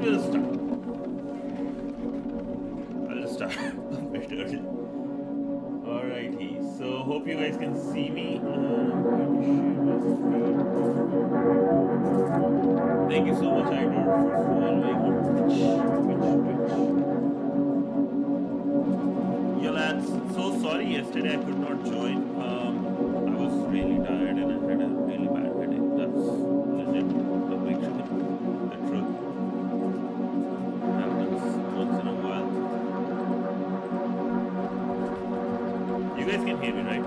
we'll start. I'll start a bit early. Alrighty, so hope you guys can see me. I'm going to share my screen. Thank you so much, Idor, for following on Twitch. Yeah, lads, so sorry yesterday I could not join. I was really tired and I had a really bad headache. That's legit, the big truth. The truth happens once in a while. You guys can hear me, right?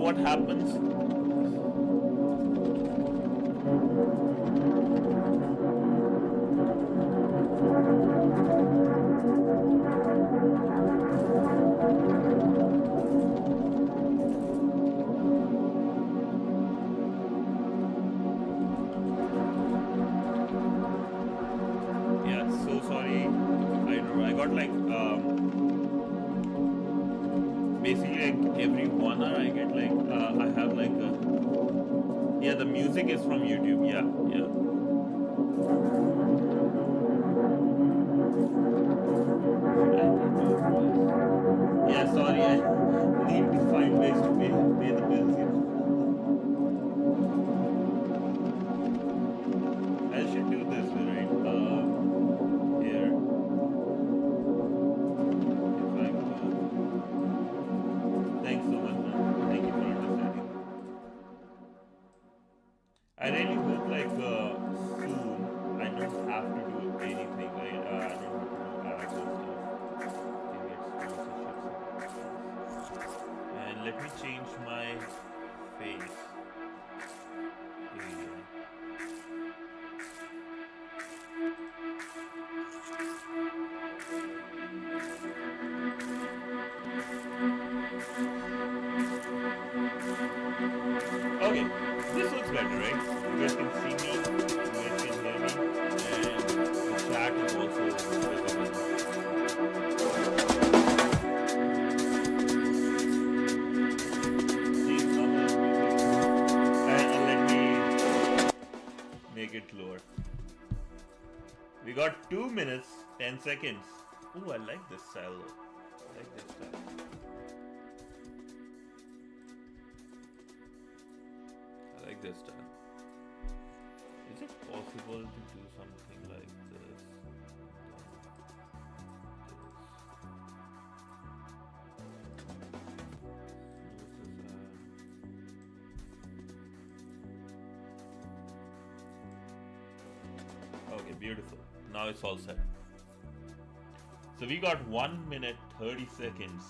What happens? Yeah, so sorry. I got like basically like every 1 hour I get like I have like yeah, the music is from YouTube. Yeah. Yeah, sorry, I need to find ways to pay the bills, you know. I should do this way, right? Here. If I go. Thanks so much, man. Thank you for understanding. I really hope like soon I don't have to do anything, right? I don't have to do ads and stuff. And let me change my face. Okay, this looks better, right? You guys can see me, you guys can hear me, and the chat is also visible. It lower. We got 2 minutes, 10 seconds. Ooh, I like this style though. I like this style. I like this style. Is it possible to do something like this? Okay, beautiful. Now it's all set. So we got 1 minute 30 seconds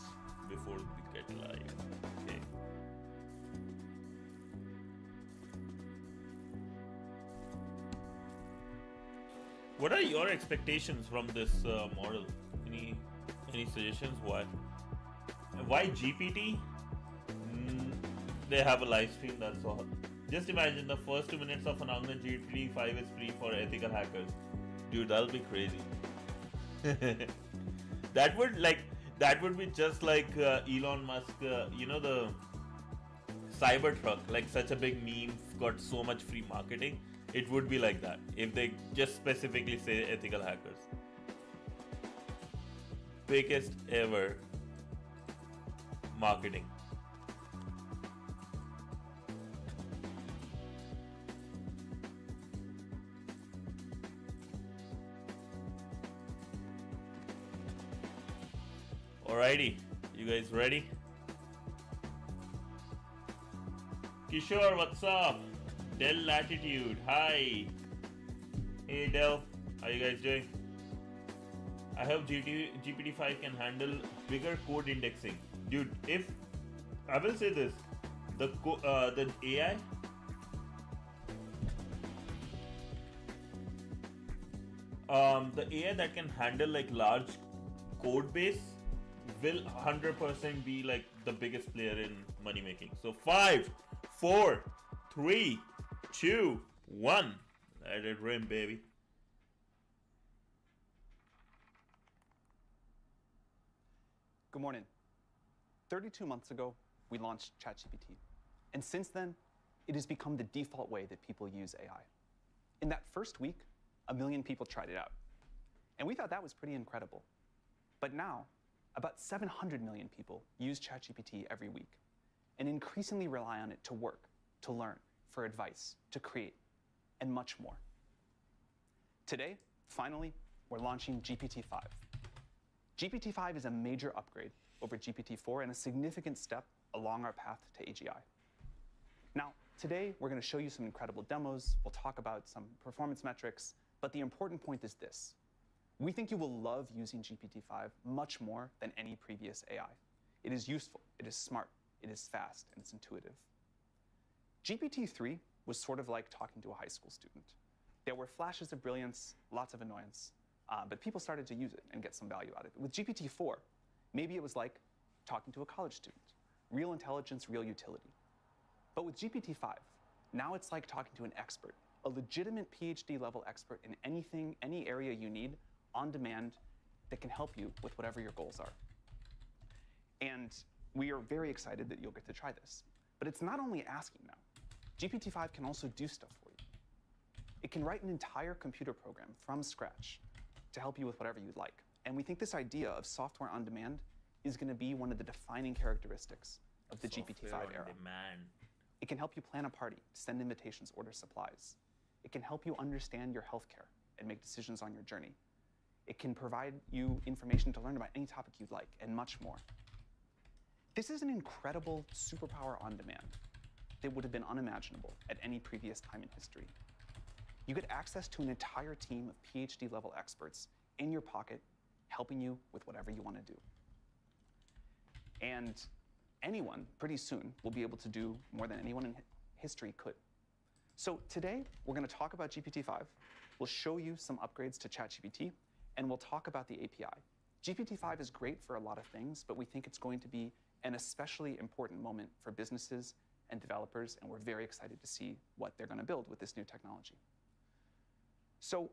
before we get live. Okay. What are your expectations from this model? Any suggestions? Why GPT? They have a live stream, that's all. Just imagine the first 2 minutes of an Angan GPT-5 is free for ethical hackers. Dude, that'll be crazy. That would be just like Elon Musk, you know, the Cybertruck, like such a big meme, got so much free marketing. It would be like that if they just specifically say ethical hackers. Biggest ever marketing. Alrighty, you guys ready? Kishore, what's up? Del Latitude, hi. Hey Del, how you guys doing? I hope GPT-5 can handle bigger code indexing. Dude, if I will say this, the AI, the AI that can handle like large code base will 100% be like the biggest player in money making. So 5, 4, 3, 2, 1. Let it rim, baby. Good morning. 32 months ago, we launched ChatGPT. And since then, it has become the default way that people use AI. In that first week, 1 million people tried it out. And we thought that was pretty incredible. But now, about 700 million people use ChatGPT every week and increasingly rely on it to work, to learn, for advice, to create, and much more. Today, finally, we're launching GPT-5. GPT-5 is a major upgrade over GPT-4 and a significant step along our path to AGI. Now, today, we're going to show you some incredible demos. We'll talk about some performance metrics, but the important point is this. We think you will love using GPT-5 much more than any previous AI. It is useful, it is smart, it is fast, and it's intuitive. GPT-3 was sort of like talking to a high school student. There were flashes of brilliance, lots of annoyance, but people started to use it and get some value out of it. With GPT-4, maybe it was like talking to a college student. Real intelligence, real utility. But with GPT-5, now it's like talking to an expert, a legitimate PhD level expert in anything, any area you need, on demand, that can help you with whatever your goals are. And we are very excited that you'll get to try this. But it's not only asking now. GPT-5 can also do stuff for you. It can write an entire computer program from scratch to help you with whatever you'd like. And we think this idea of software on demand is going to be one of the defining characteristics of the GPT-5 era. It can help you plan a party, send invitations, order supplies. It can help you understand your healthcare and make decisions on your journey. It can provide you information to learn about any topic you'd like, and much more. This is an incredible superpower on demand that would have been unimaginable at any previous time in history. You get access to an entire team of PhD-level experts in your pocket, helping you with whatever you want to do. And anyone, pretty soon, will be able to do more than anyone in history could. So today, we're going to talk about GPT-5. We'll show you some upgrades to ChatGPT, and we'll talk about the API. GPT-5 is great for a lot of things, but we think it's going to be an especially important moment for businesses and developers, and we're very excited to see what they're going to build with this new technology. So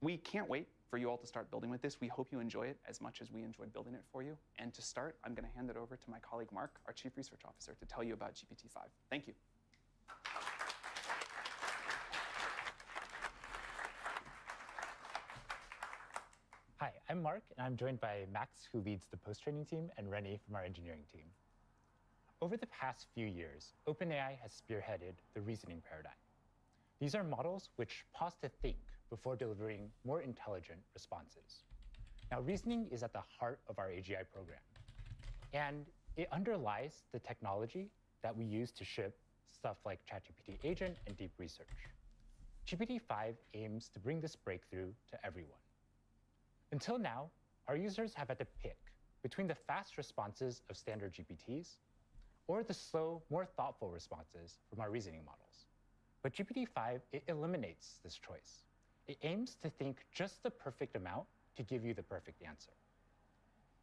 we can't wait for you all to start building with this. We hope you enjoy it as much as we enjoyed building it for you. And to start, I'm going to hand it over to my colleague Mark, our Chief Research Officer, to tell you about GPT-5. Thank you. Hi, I'm Mark, and I'm joined by Max, who leads the post-training team, and Rennie from our engineering team. Over the past few years, OpenAI has spearheaded the reasoning paradigm. These are models which pause to think before delivering more intelligent responses. Now, reasoning is at the heart of our AGI program, and it underlies the technology that we use to ship stuff like ChatGPT Agent and deep research. GPT-5 aims to bring this breakthrough to everyone. Until now, our users have had to pick between the fast responses of standard GPTs or the slow, more thoughtful responses from our reasoning models. But GPT-5, it eliminates this choice. It aims to think just the perfect amount to give you the perfect answer.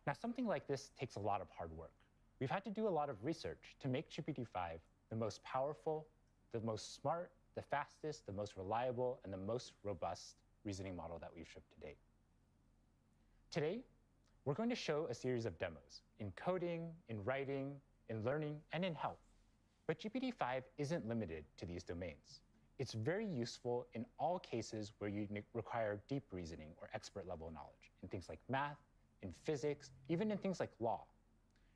Now, something like this takes a lot of hard work. We've had to do a lot of research to make GPT-5 the most powerful, the most smart, the fastest, the most reliable, and the most robust reasoning model that we've shipped to date. Today, we're going to show a series of demos in coding, in writing, in learning, and in health. But GPT-5 isn't limited to these domains. It's very useful in all cases where you require deep reasoning or expert level knowledge in things like math, in physics, even in things like law.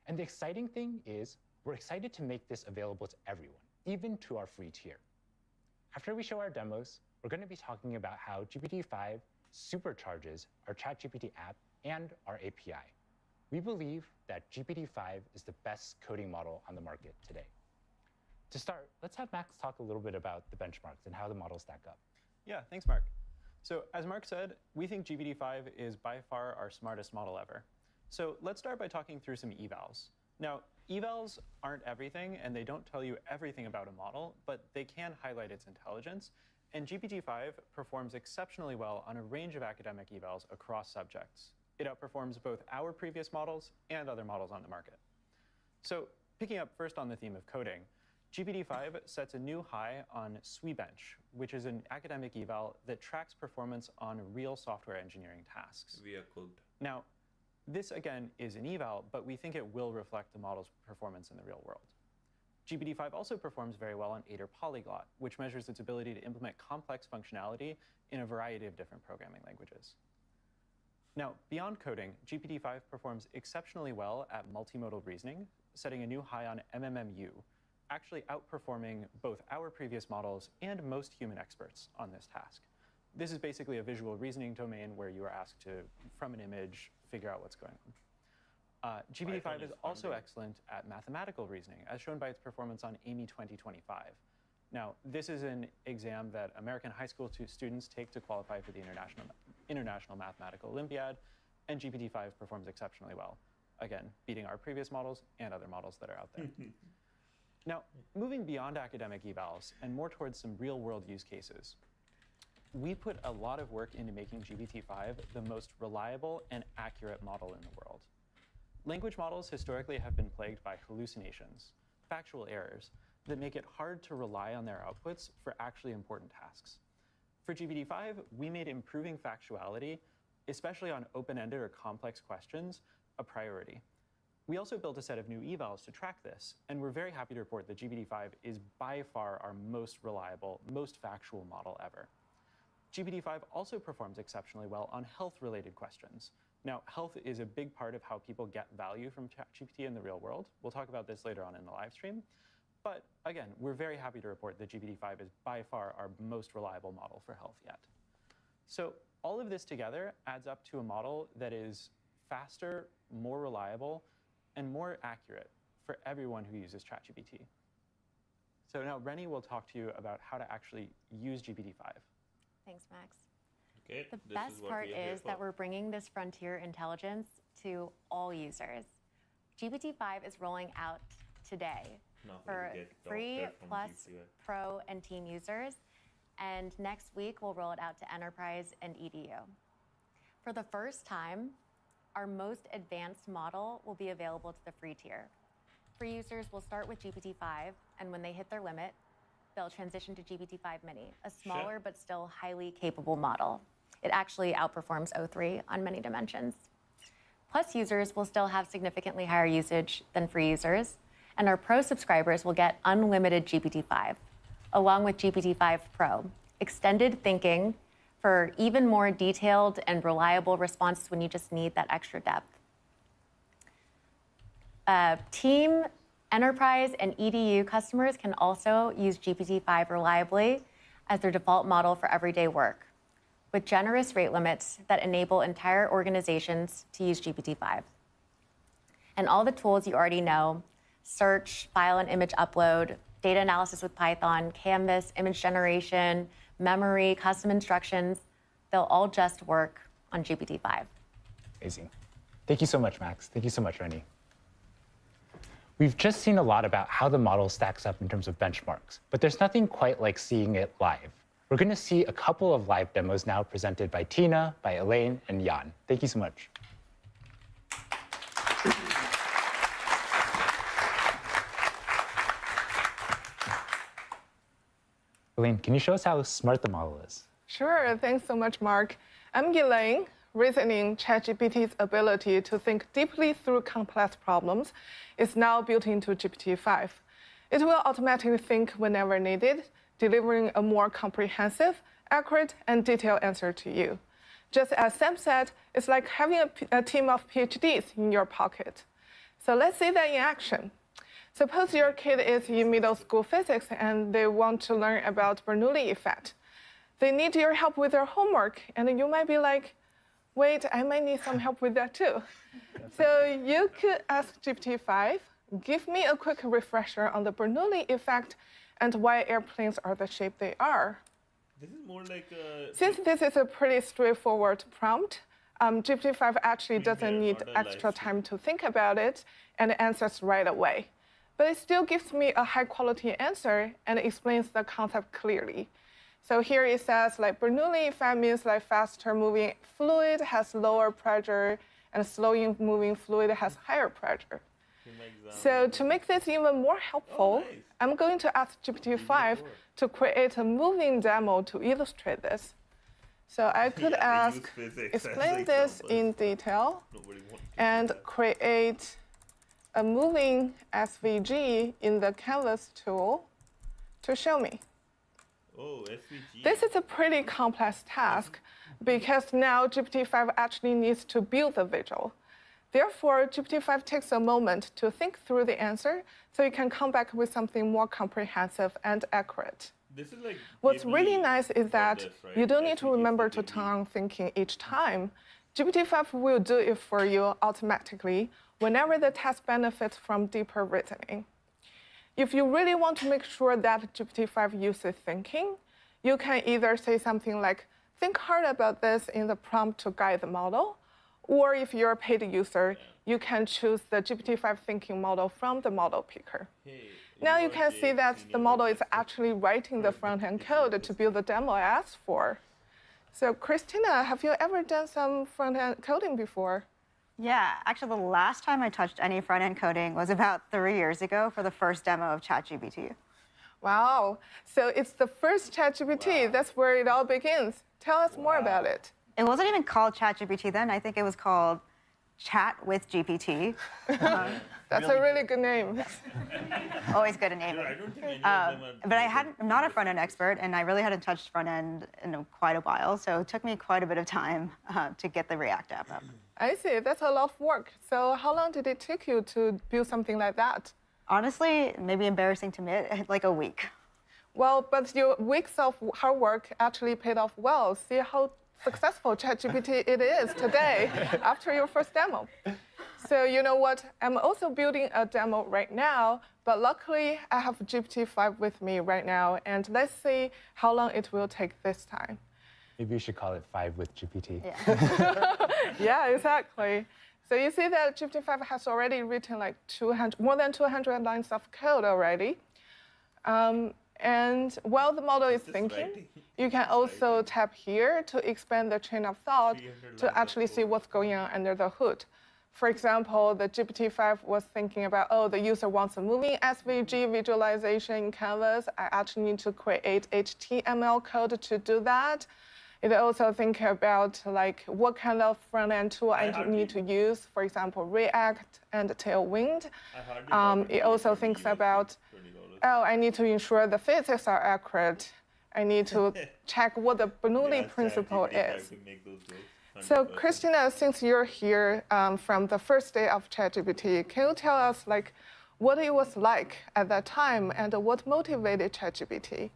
And the exciting thing is we're excited to make this available to everyone, even to our free tier. After we show our demos, we're going to be talking about how GPT-5 supercharges our ChatGPT app and our API. We believe that GPT-5 is the best coding model on the market today. To start, let's have Max talk a little bit about the benchmarks and how the models stack up. Yeah, thanks, Mark. So as Mark said, we think GPT-5 is by far our smartest model ever. So let's start by talking through some evals. Now, evals aren't everything, and they don't tell you everything about a model, but they can highlight its intelligence. And GPT-5 performs exceptionally well on a range of academic evals across subjects. It outperforms both our previous models and other models on the market. So picking up first on the theme of coding, GPT-5 sets a new high on SWE-bench, which is an academic eval that tracks performance on real software engineering tasks. Via code. Now, this again is an eval, but we think it will reflect the model's performance in the real world. GPT-5 also performs very well on Aider Polyglot, which measures its ability to implement complex functionality in a variety of different programming languages. Now, beyond coding, GPT-5 performs exceptionally well at multimodal reasoning, setting a new high on MMMU, actually outperforming both our previous models and most human experts on this task. This is basically a visual reasoning domain where you are asked to, from an image, figure out what's going on. GPT-5 is also excellent at mathematical reasoning, as shown by its performance on Amy 2025. Now, this is an exam that American high school students take to qualify for the International Mathematical Olympiad, and GPT-5 performs exceptionally well, again, beating our previous models and other models that are out there. Now, moving beyond academic evals and more towards some real-world use cases, we put a lot of work into making GPT-5 the most reliable and accurate model in the world. Language models historically have been plagued by hallucinations, factual errors, that make it hard to rely on their outputs for actually important tasks. For GPT-5, we made improving factuality, especially on open-ended or complex questions, a priority. We also built a set of new evals to track this, and we're very happy to report that GPT-5 is by far our most reliable, most factual model ever. GPT-5 also performs exceptionally well on health-related questions. Now, health is a big part of how people get value from ChatGPT in the real world. We'll talk about this later on in the live stream. But again, we're very happy to report that GPT-5 is by far our most reliable model for health yet. So all of this together adds up to a model that is faster, more reliable, and more accurate for everyone who uses ChatGPT. So now Rennie will talk to you about how to actually use GPT-5. Thanks, Max. Okay, The best part is that we're bringing this frontier intelligence to all users. GPT-5 is rolling out today for free plus pro and team users. And next week, we'll roll it out to enterprise and EDU. For the first time, our most advanced model will be available to the free tier. Free users will start with GPT-5, and when they hit their limit, they'll transition to GPT-5 Mini, a smaller but still highly capable model. It actually outperforms O3 on many dimensions. Plus users will still have significantly higher usage than free users, and our pro subscribers will get unlimited GPT-5, along with GPT-5 Pro, extended thinking for even more detailed and reliable responses when you just need that extra depth. Team, enterprise, and EDU customers can also use GPT-5 reliably as their default model for everyday work, with generous rate limits that enable entire organizations to use GPT-5. And all the tools you already know, search, file and image upload, data analysis with Python, Canvas, image generation, memory, custom instructions, they'll all just work on GPT-5. Amazing. Thank you so much, Max. Thank you so much, Rennie. We've just seen a lot about how the model stacks up in terms of benchmarks, but there's nothing quite like seeing it live. We're going to see a couple of live demos now presented by Tina, by Elaine, and Jan. Thank you so much. Elaine, can you show us how smart the model is? Sure, thanks so much, Mark. I'm Elaine. Reasoning ChatGPT's ability to think deeply through complex problems is now built into GPT-5. It will automatically think whenever needed, delivering a more comprehensive, accurate, and detailed answer to you. Just as Sam said, it's like having a team of PhDs in your pocket. So let's see that in action. Suppose your kid is in middle school physics and they want to learn about Bernoulli effect. They need your help with their homework, and you might be like, wait, I might need some help with that too. So you could ask GPT-5, give me a quick refresher on the Bernoulli effect and why airplanes are the shape they are. This is more like a... Since this is a pretty straightforward prompt, GPT-5 actually doesn't need extra time to think about it and answers right away. But it still gives me a high-quality answer and explains the concept clearly. So here it says, like, Bernoulli effect means like faster-moving fluid has lower pressure and slow-moving fluid has higher pressure. So to make this even more helpful, I'm going to ask GPT-5 to create a moving demo to illustrate this. So I could ask, explain this in detail, and create a moving SVG in the Canvas tool to show me. Oh, SVG. This is a pretty complex task because now GPT-5 actually needs to build the visual. Therefore, GPT-5 takes a moment to think through the answer so you can come back with something more comprehensive and accurate. This is like What's really nice is that you don't need to remember to turn on thinking each time. GPT-5 will do it for you automatically whenever the task benefits from deeper reasoning. If you really want to make sure that GPT-5 uses thinking, you can either say something like, think hard about this in the prompt to guide the model, or if you're a paid user, you can choose the GPT-5 thinking model from the model picker. Now you can see that the model is actually writing the front-end code to build the demo I asked for. So Christina, have you ever done some front-end coding before? Yeah, actually the last time I touched any front-end coding was about 3 years ago for the first demo of ChatGPT. Wow, so it's the first ChatGPT. Wow. That's where it all begins. Tell us more about it. It wasn't even called ChatGPT then. I think it was called Chat with GPT. That's a really good name. Always good at naming. But I'm not a front-end expert, and I really hadn't touched front-end in quite a while, so it took me quite a bit of time to get the React app up. I see. That's a lot of work. So how long did it take you to build something like that? Honestly, maybe embarrassing to admit, like a week. Well, but your weeks of hard work actually paid off well. See how successful ChatGPT it is today after your first demo. So you know what? I'm also building a demo right now, but luckily I have GPT-5 with me right now, and let's see how long it will take this time. Maybe you should call it 5 with GPT. Yeah, yeah, exactly. So you see that GPT-5 has already written like more than 200 lines of code already. And while the model is thinking, you can also tap here to expand the chain of thought to actually see what's going on under the hood. For example, the GPT-5 was thinking about, oh, the user wants a moving SVG visualization in Canvas. I actually need to create HTML code to do that. It also thinks about like what kind of front-end tool I need to use, for example, React and Tailwind. It also thinks about, oh, I need to ensure the physics are accurate. I need to check what the Bernoulli principle is. So Christina, since you're here from the first day of ChatGPT, can you tell us like what it was like at that time and what motivated ChatGPT?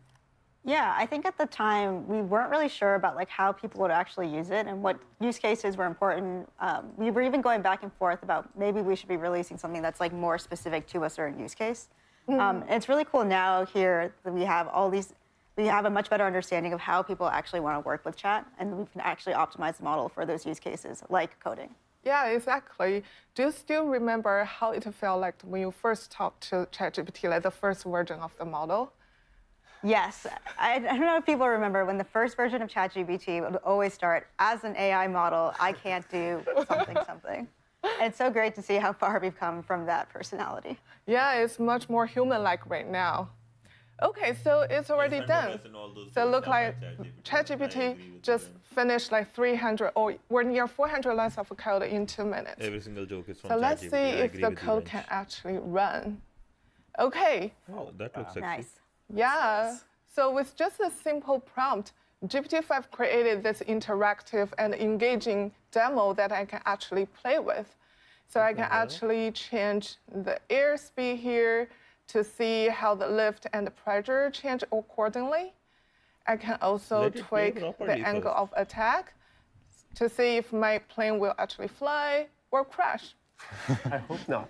Yeah, I think at the time we weren't really sure about like how people would actually use it and what use cases were important. We were even going back and forth about maybe we should be releasing something that's like more specific to a certain use case. It's really cool now here that we have all these. We have a much better understanding of how people actually want to work with chat, and we can actually optimize the model for those use cases, like coding. Yeah, exactly. Do you still remember how it felt like when you first talked to ChatGPT, like the first version of the model? Yes. I don't know if people remember when the first version of ChatGPT would always start, as an AI model, I can't do something, something. And it's so great to see how far we've come from that personality. Yeah, it's much more human-like right now. Okay, so it's already done. So look like ChatGPT just finished like 300 or we're near 400 lines of code in 2 minutes. Every single joke is from ChatGPT. So let's see if the code can actually run. Okay. Oh, that looks sexy. Nice. Yeah. So with just a simple prompt, GPT-5 created this interactive and engaging demo that I can actually play with. So I can actually change the airspeed here to see how the lift and the pressure change accordingly. I can also tweak the angle of attack to see if my plane will actually fly or crash. I hope not.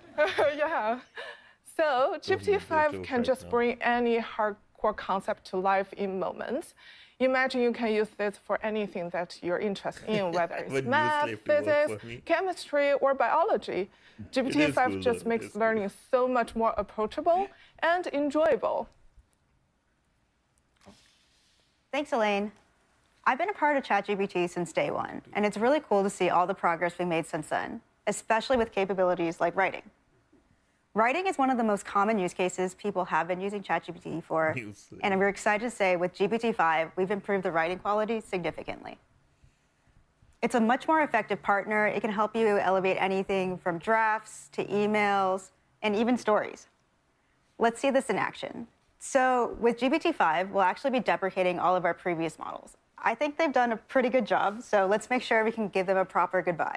Yeah. So GPT-5 can just bring any hardcore concept to life in moments. Imagine you can use this for anything that you're interested in, whether it's math, physics, chemistry, or biology. GPT-5 just makes learning so much more approachable and enjoyable. Thanks, Elaine. I've been a part of ChatGPT since day one, and it's really cool to see all the progress we made since then, especially with capabilities like writing. Writing is one of the most common use cases people have been using ChatGPT for, and we're excited to say with GPT-5, we've improved the writing quality significantly. It's a much more effective partner. It can help you elevate anything from drafts to emails and even stories. Let's see this in action. So with GPT-5, we'll actually be deprecating all of our previous models. I think they've done a pretty good job, so let's make sure we can give them a proper goodbye.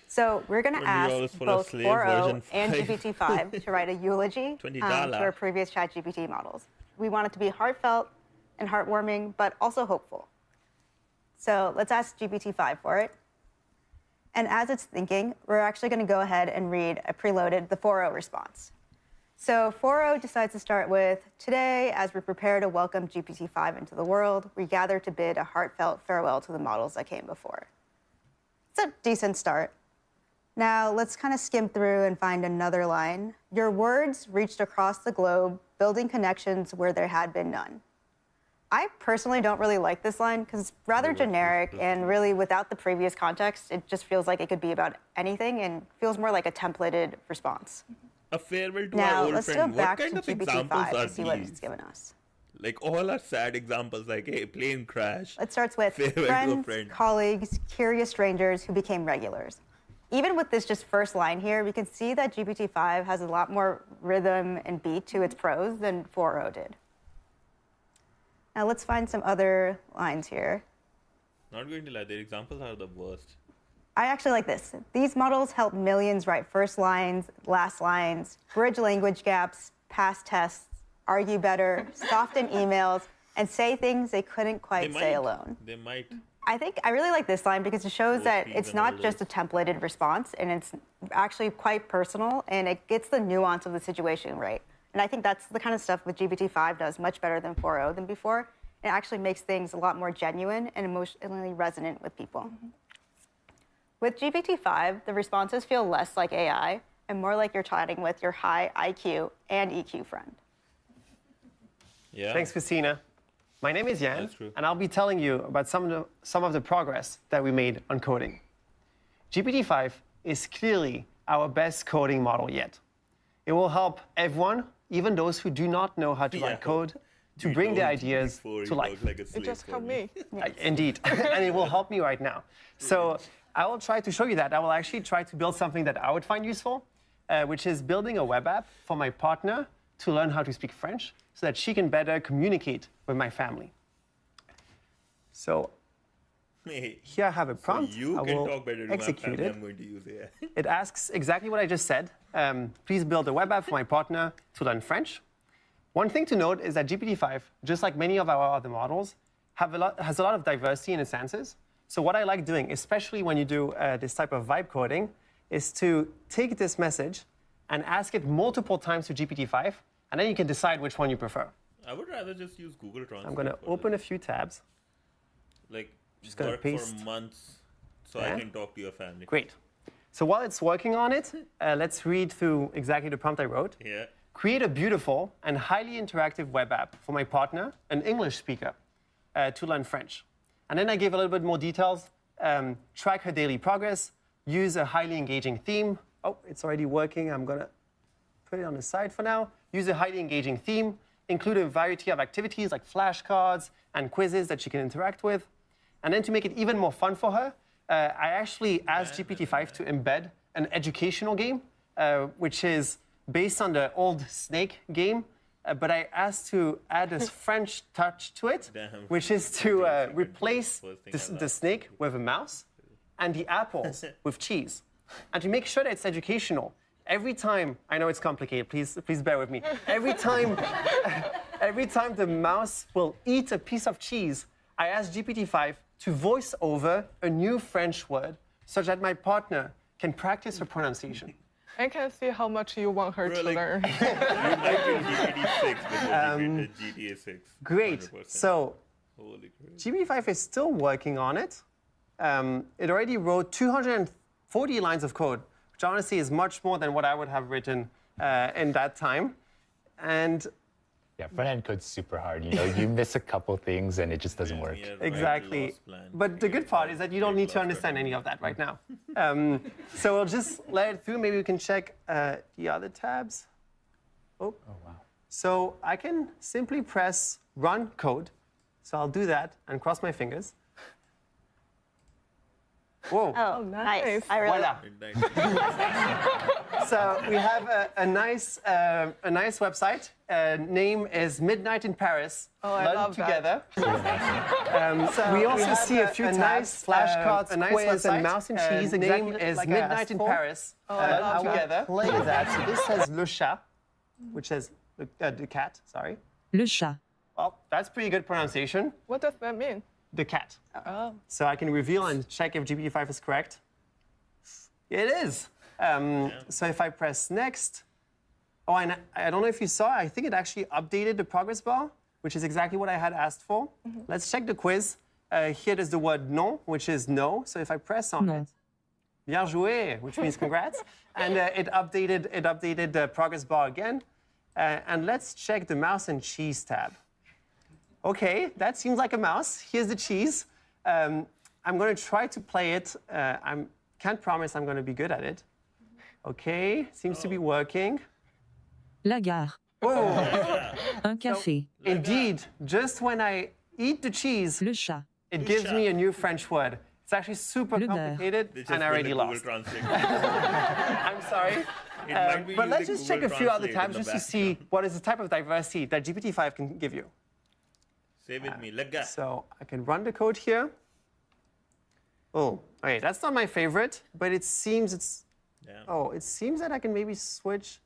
So we're going to ask both 4.0 and GPT-5 to write a eulogy to our previous ChatGPT models. We want it to be heartfelt and heartwarming, but also hopeful. So let's ask GPT-5 for it. And as it's thinking, we're actually going to go ahead and read a preloaded the 4.0 response. So 4.0 decides to start with, today, as we prepare to welcome GPT-5 into the world, we gather to bid a heartfelt farewell to the models that came before. It's a decent start. Now, let's kind of skim through and find another line. Your words reached across the globe, building connections where there had been none. I personally don't really like this line because it's rather generic and really without the previous context, it just feels like it could be about anything and feels more like a templated response. A farewell to now, our old let's friend. go back what kind to of examples GPT-5 are to see these? what it's given us. Like all are sad examples, like hey, plane crash. It starts with friends, colleagues, curious strangers who became regulars. Even with this just first line here, we can see that GPT-5 has a lot more rhythm and beat to its prose than 4.0 did. Now let's find some other lines here. Not going to lie, their examples are the worst. I actually like this. These models help millions write first lines, last lines, bridge language gaps, pass tests, argue better, soften emails, and say things they couldn't quite say alone. They might. I really like this line because it shows that it's not just a templated response, and it's actually quite personal, and it gets the nuance of the situation right. And I think that's the kind of stuff that GPT-5 does much better than 4.0 than before. It actually makes things a lot more genuine and emotionally resonant with people. With GPT-5, the responses feel less like AI and more like you're chatting with your high IQ and EQ friend. Yeah. Thanks, Christina. My name is Jan, and I'll be telling you about some of the progress that we made on coding. GPT-5 is clearly our best coding model yet. It will help everyone, even those who do not know how to write code, to bring their ideas to life. It just helped me. Indeed, and it will help me right now. So I will try to show you that. I will actually try to build something that I would find useful, which is building a web app for my partner to learn how to speak French so that she can better communicate with my family. So here I have a prompt. So you can talk better to execute my family. it. I'm going to use AI. It asks exactly what I just said. Please build a web app for my partner to learn French. One thing to note is that GPT-5, just like many of our other models, has a lot of diversity in its answers. So what I like doing, especially when you do this type of vibe coding, is to take this message and ask it multiple times to GPT-5, and then you can decide which one you prefer. I would rather just use Google Translate. I'm going to open a few tabs. Like, just going to paste for months so I can talk to your family. Great. So while it's working on it, let's read through exactly the prompt I wrote. Yeah. Create a beautiful and highly interactive web app for my partner, an English speaker, to learn French. And then I gave a little bit more details. Track her daily progress, use a highly engaging theme. Oh, it's already working. I'm going to put it on the side for now. Use a highly engaging theme. Include a variety of activities like flashcards and quizzes that she can interact with. And then to make it even more fun for her, I actually asked GPT-5 to embed an educational game, which is based on the old Snake game. But I asked to add this French touch to it, which is to replace the snake with a mouse and the apples with cheese. And to make sure that it's educational, every time, I know it's complicated, please bear with me. Every time the mouse will eat a piece of cheese, I ask GPT-5 to voice over a new French word so that my partner can practice her pronunciation. I can see how much you want her to learn. You might be GPT 6 before GTA 6. Great. 100%. So Holy crap. GPT-5 is still working on it. It already wrote 240 lines of code, which honestly is much more than what I would have written in that time. And yeah, front-end code's super hard. You miss a couple things and it just doesn't work. Exactly. But the good part is that you don't need to understand any of that right now. So we'll just let it through. Maybe we can check the other tabs. Oh, wow. So I can simply press run code. So I'll do that and cross my fingers. Whoa. Oh, nice. I really Voila. So we have a nice website. Name is Midnight in Paris. Oh, I love together. So we also see a few nice flashcards, a nice quiz, and mouse and cheese. Name is like Midnight in Paris. Together. Play that. So this says Le Chat, which says the cat. Sorry. Le chat. Well, that's pretty good pronunciation. What does that mean? The cat. Oh. So I can reveal and check if GPT-5 is correct. It is. So if I press next, oh, and I don't know if you saw, I think it actually updated the progress bar, which is exactly what I had asked for. Let's check the quiz. Here is the word non, which is no. So if I press on it, bien joué, which means congrats. And it updated the progress bar again. And let's check the mouse and cheese tab. Okay, that seems like a mouse. Here's the cheese. I'm going to try to play it. I can't promise I'm going to be good at it. Okay, seems to be working. La gare. Whoa. Un café. Indeed, just when I eat the cheese, Le chat. it gives me a new French word. It's actually super complicated, and I already lost. I'm sorry. But let's just check a few other tabs just to see what is the type of diversity that GPT-5 can give you. Stay with me. Lega. So I can run the code here. Oh, okay, that's not my favorite, but it seems it's... Yeah. Oh, it seems that I can maybe switch.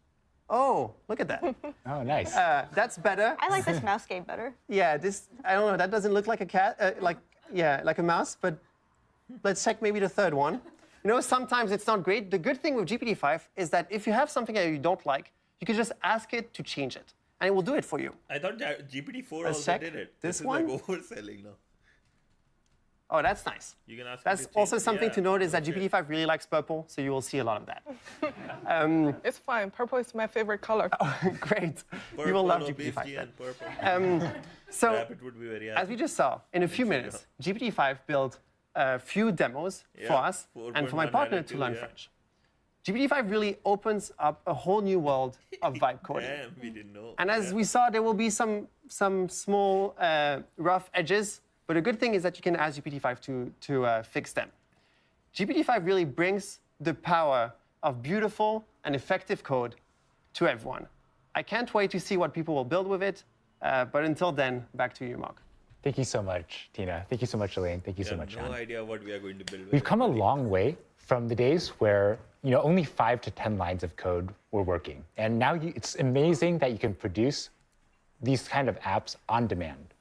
Oh, look at that. Oh, nice. That's better. I like this mouse game better. Yeah, this, I don't know, that doesn't look like a cat, like a mouse, but let's check maybe the third one. You know, sometimes it's not great. The good thing with GPT-5 is that if you have something that you don't like, you can just ask it to change it, and it will do it for you. I thought that GPT-4 Let's also check did it. this is one. like overselling now. Oh, that's nice. You can ask That's it to also change- something yeah, to note is that okay. GPT-5 really likes purple, so you will see a lot of that. It's fine. Purple is my favorite color. Great. Purple, You will love obesity, GPT-5 then. and purple. So, Rabbit would be very as we just saw, in a few minutes, GPT-5 built a few demos for us and for my partner to learn French. GPT-5 really opens up a whole new world of vibe coding. Damn, we didn't know. And as we saw, there will be some small rough edges, but the good thing is that you can ask GPT-5 to fix them. GPT-5 really brings the power of beautiful and effective code to everyone. I can't wait to see what people will build with it, but until then, back to you, Mark. Thank you so much, Tina. Thank you so much, Elaine. Thank you so much, no Jan. idea what we are going to build. We've come a long way from the days where only 5 to 10 lines of code were working. And now it's amazing that you can produce these kind of apps on demand.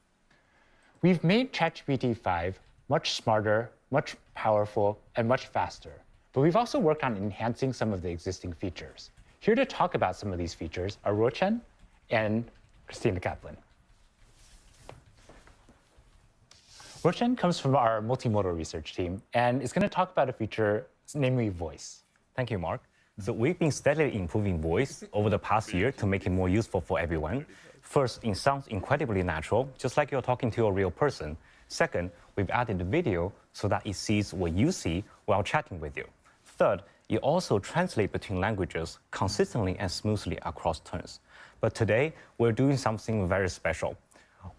We've made ChatGPT 5 much smarter, much powerful, and much faster. But we've also worked on enhancing some of the existing features. Here to talk about some of these features are Rochen and Christina Kaplan. Rochen comes from our multimodal research team and is going to talk about a feature, namely voice. Thank you, Mark. So we've been steadily improving voice over the past year to make it more useful for everyone. First, it sounds incredibly natural, just like you're talking to a real person. Second, we've added the video so that it sees what you see while chatting with you. Third, it also translates between languages consistently and smoothly across turns. But today, we're doing something very special.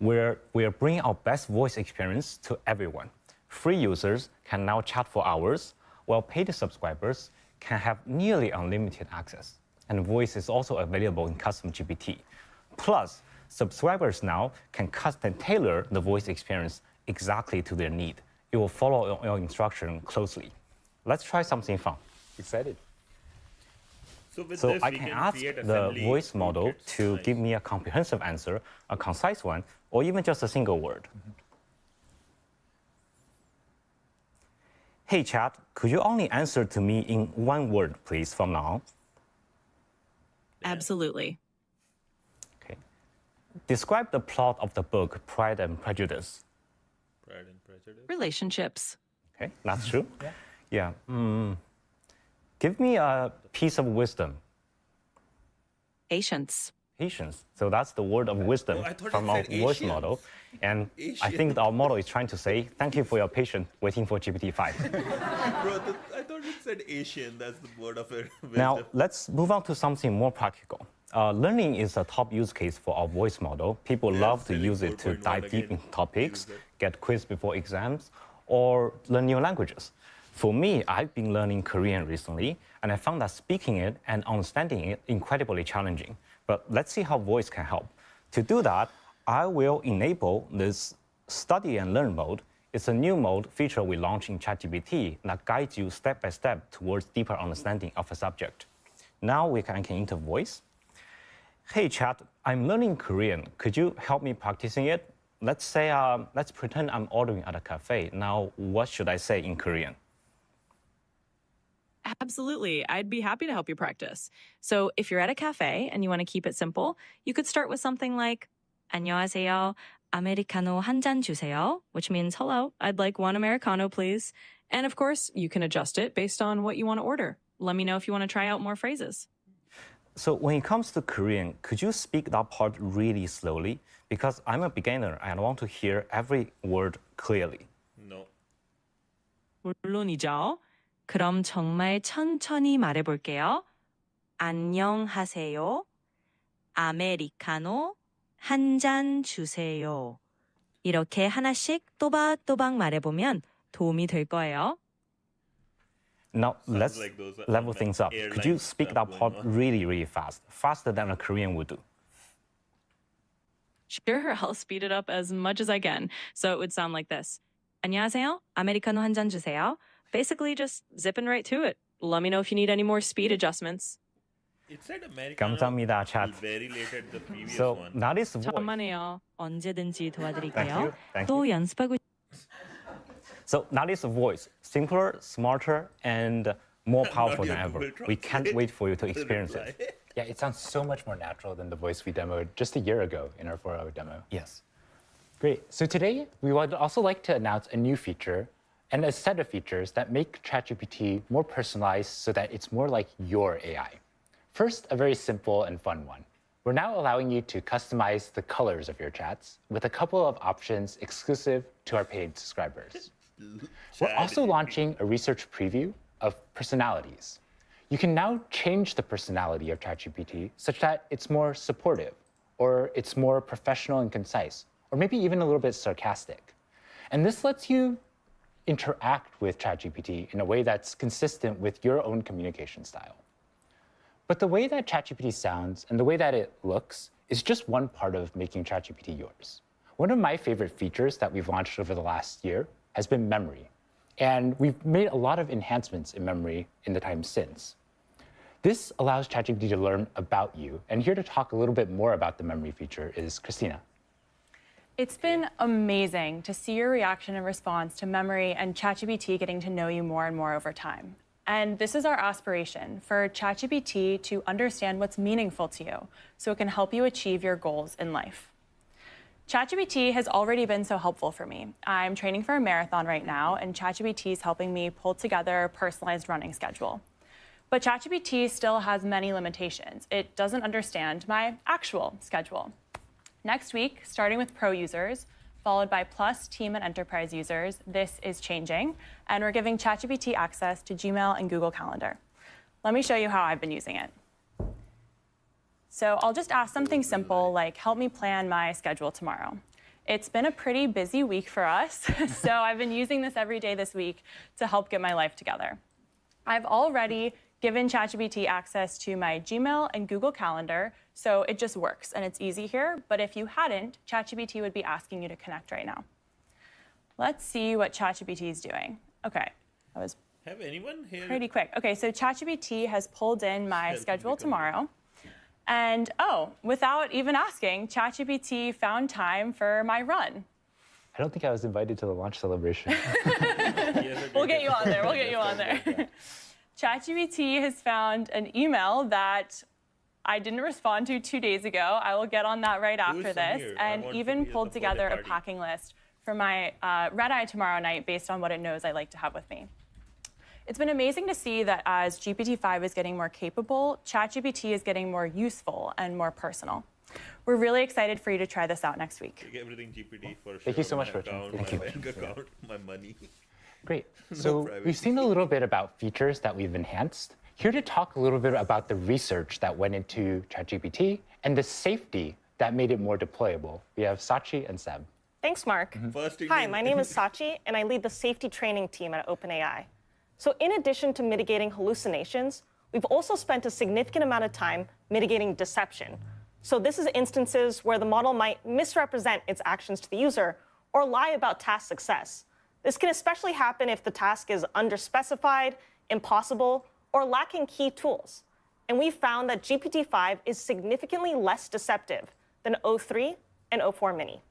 We're bringing our best voice experience to everyone. Free users can now chat for hours, while paid subscribers can have nearly unlimited access. And voice is also available in custom GPT. Plus, subscribers now can custom tailor the voice experience exactly to their need. It will follow your instruction closely. Let's try something fun. Excited. So with So this, I we can can ask create the assembly voice model toolkits. to Nice. give me a comprehensive answer, a concise one, or even just a single word. Hey, chat, could you only answer to me in one word, please, from now on? Absolutely. Okay. Describe the plot of the book Pride and Prejudice. relationships. Okay, that's true. Yeah. Give me a piece of wisdom. Patience. Patience. So that's the word of wisdom from our voice model. And I think our model is trying to say, thank you for your patience waiting for GPT-5. Bro, I thought it said Asian. That's the word of it. Now, let's move on to something more practical. Learning is a top use case for our voice model. People love to use it to dive deep into topics, get quiz before exams, or learn new languages. For me, I've been learning Korean recently, and I found that speaking it and understanding it incredibly challenging. But let's see how voice can help. To do that, I will enable this study and learn mode. It's a new mode feature we launched in ChatGPT that guides you step by step towards deeper understanding of a subject. Now we can enter voice. Hey Chat, I'm learning Korean. Could you help me practicing it? Let's pretend I'm ordering at a cafe. Now, what should I say in Korean? Absolutely. I'd be happy to help you practice. So if you're at a cafe and you want to keep it simple, you could start with something like 안녕하세요. 아메리카노 한 잔 주세요, which means hello, I'd like one Americano, please. And of course, you can adjust it based on what you want to order. Let me know if you want to try out more phrases. So when it comes to Korean, could you speak that part really slowly? Because I'm a beginner and I want to hear every word clearly. No. 물론이죠. 그럼 정말 천천히 말해볼게요. 안녕하세요. 아메리카노 한 잔 주세요. 이렇게 하나씩 또박또박 말해보면 도움이 될 거예요. Now, let's level things up. Could you speak that part really, really fast? Faster than a Korean would do. Sure, I'll speed it up as much as I can. So it would sound like this. 안녕하세요. 아메리카노 한 잔 주세요. Basically, just zipping right to it. Let me know if you need any more speed adjustments. It said Americano 감사합니다, chat. very late at the previous So one. that is voice. 천만에요. 언제든지 도와드릴게요. Thank you. 또 연습하고. So that is voice. Simpler, smarter, and more powerful than ever. We can't wait for you to experience it. Yeah, it sounds so much more natural than the voice we demoed just a year ago in our 4-hour demo. Yes. Great. So today, we would also like to announce a new feature and a set of features that make ChatGPT more personalized so that it's more like your AI. First, a very simple and fun one. We're now allowing you to customize the colors of your chats with a couple of options exclusive to our paid subscribers. We're also launching a research preview of personalities. You can now change the personality of ChatGPT such that it's more supportive, or it's more professional and concise, or maybe even a little bit sarcastic. And this lets you interact with ChatGPT in a way that's consistent with your own communication style. But the way that ChatGPT sounds and the way that it looks is just one part of making ChatGPT yours. One of my favorite features that we've launched over the last year has been memory. And we've made a lot of enhancements in memory in the time since. This allows ChatGPT to learn about you. And here to talk a little bit more about the memory feature is Christina. It's been amazing to see your reaction and response to memory and ChatGPT getting to know you more and more over time. And this is our aspiration, for ChatGPT to understand what's meaningful to you so it can help you achieve your goals in life. ChatGPT has already been so helpful for me. I'm training for a marathon right now, and ChatGPT is helping me pull together a personalized running schedule. But ChatGPT still has many limitations. It doesn't understand my actual schedule. Next week, starting with Pro users, followed by Plus, Team, and Enterprise users, this is changing, and we're giving ChatGPT access to Gmail and Google Calendar. Let me show you how I've been using it. So I'll just ask something simple like, help me plan my schedule tomorrow. It's been a pretty busy week for us, so I've been using this every day this week to help get my life together. I've already given ChatGPT access to my Gmail and Google Calendar, so it just works and it's easy here. But if you hadn't, ChatGPT would be asking you to connect right now. Let's see what ChatGPT is doing. Okay, that was pretty quick. Okay, so ChatGPT has pulled in my schedule tomorrow. And oh, without even asking, ChatGPT found time for my run. I don't think I was invited to the launch celebration. We'll get you on there. We'll get you on there. ChatGPT has found an email that I didn't respond to 2 days ago. I will get on that right after this, and even pulled together a packing list for my red-eye tomorrow night based on what it knows I like to have with me. It's been amazing to see that as GPT-5 is getting more capable, ChatGPT is getting more useful and more personal. We're really excited for you to try this out next week. Everything GPT for sure. Thank you so much, Rich. Thank you. Bank account, my money. Great. So we've seen a little bit about features that we've enhanced. Here to talk a little bit about the research that went into ChatGPT and the safety that made it more deployable. We have Sachi and Seb. Thanks, Mark. Hi, my name is Sachi, and I lead the safety training team at OpenAI. So in addition to mitigating hallucinations, we've also spent a significant amount of time mitigating deception. So this is instances where the model might misrepresent its actions to the user or lie about task success. This can especially happen if the task is underspecified, impossible, or lacking key tools. And we found that GPT-5 is significantly less deceptive than O3 and O4 Mini.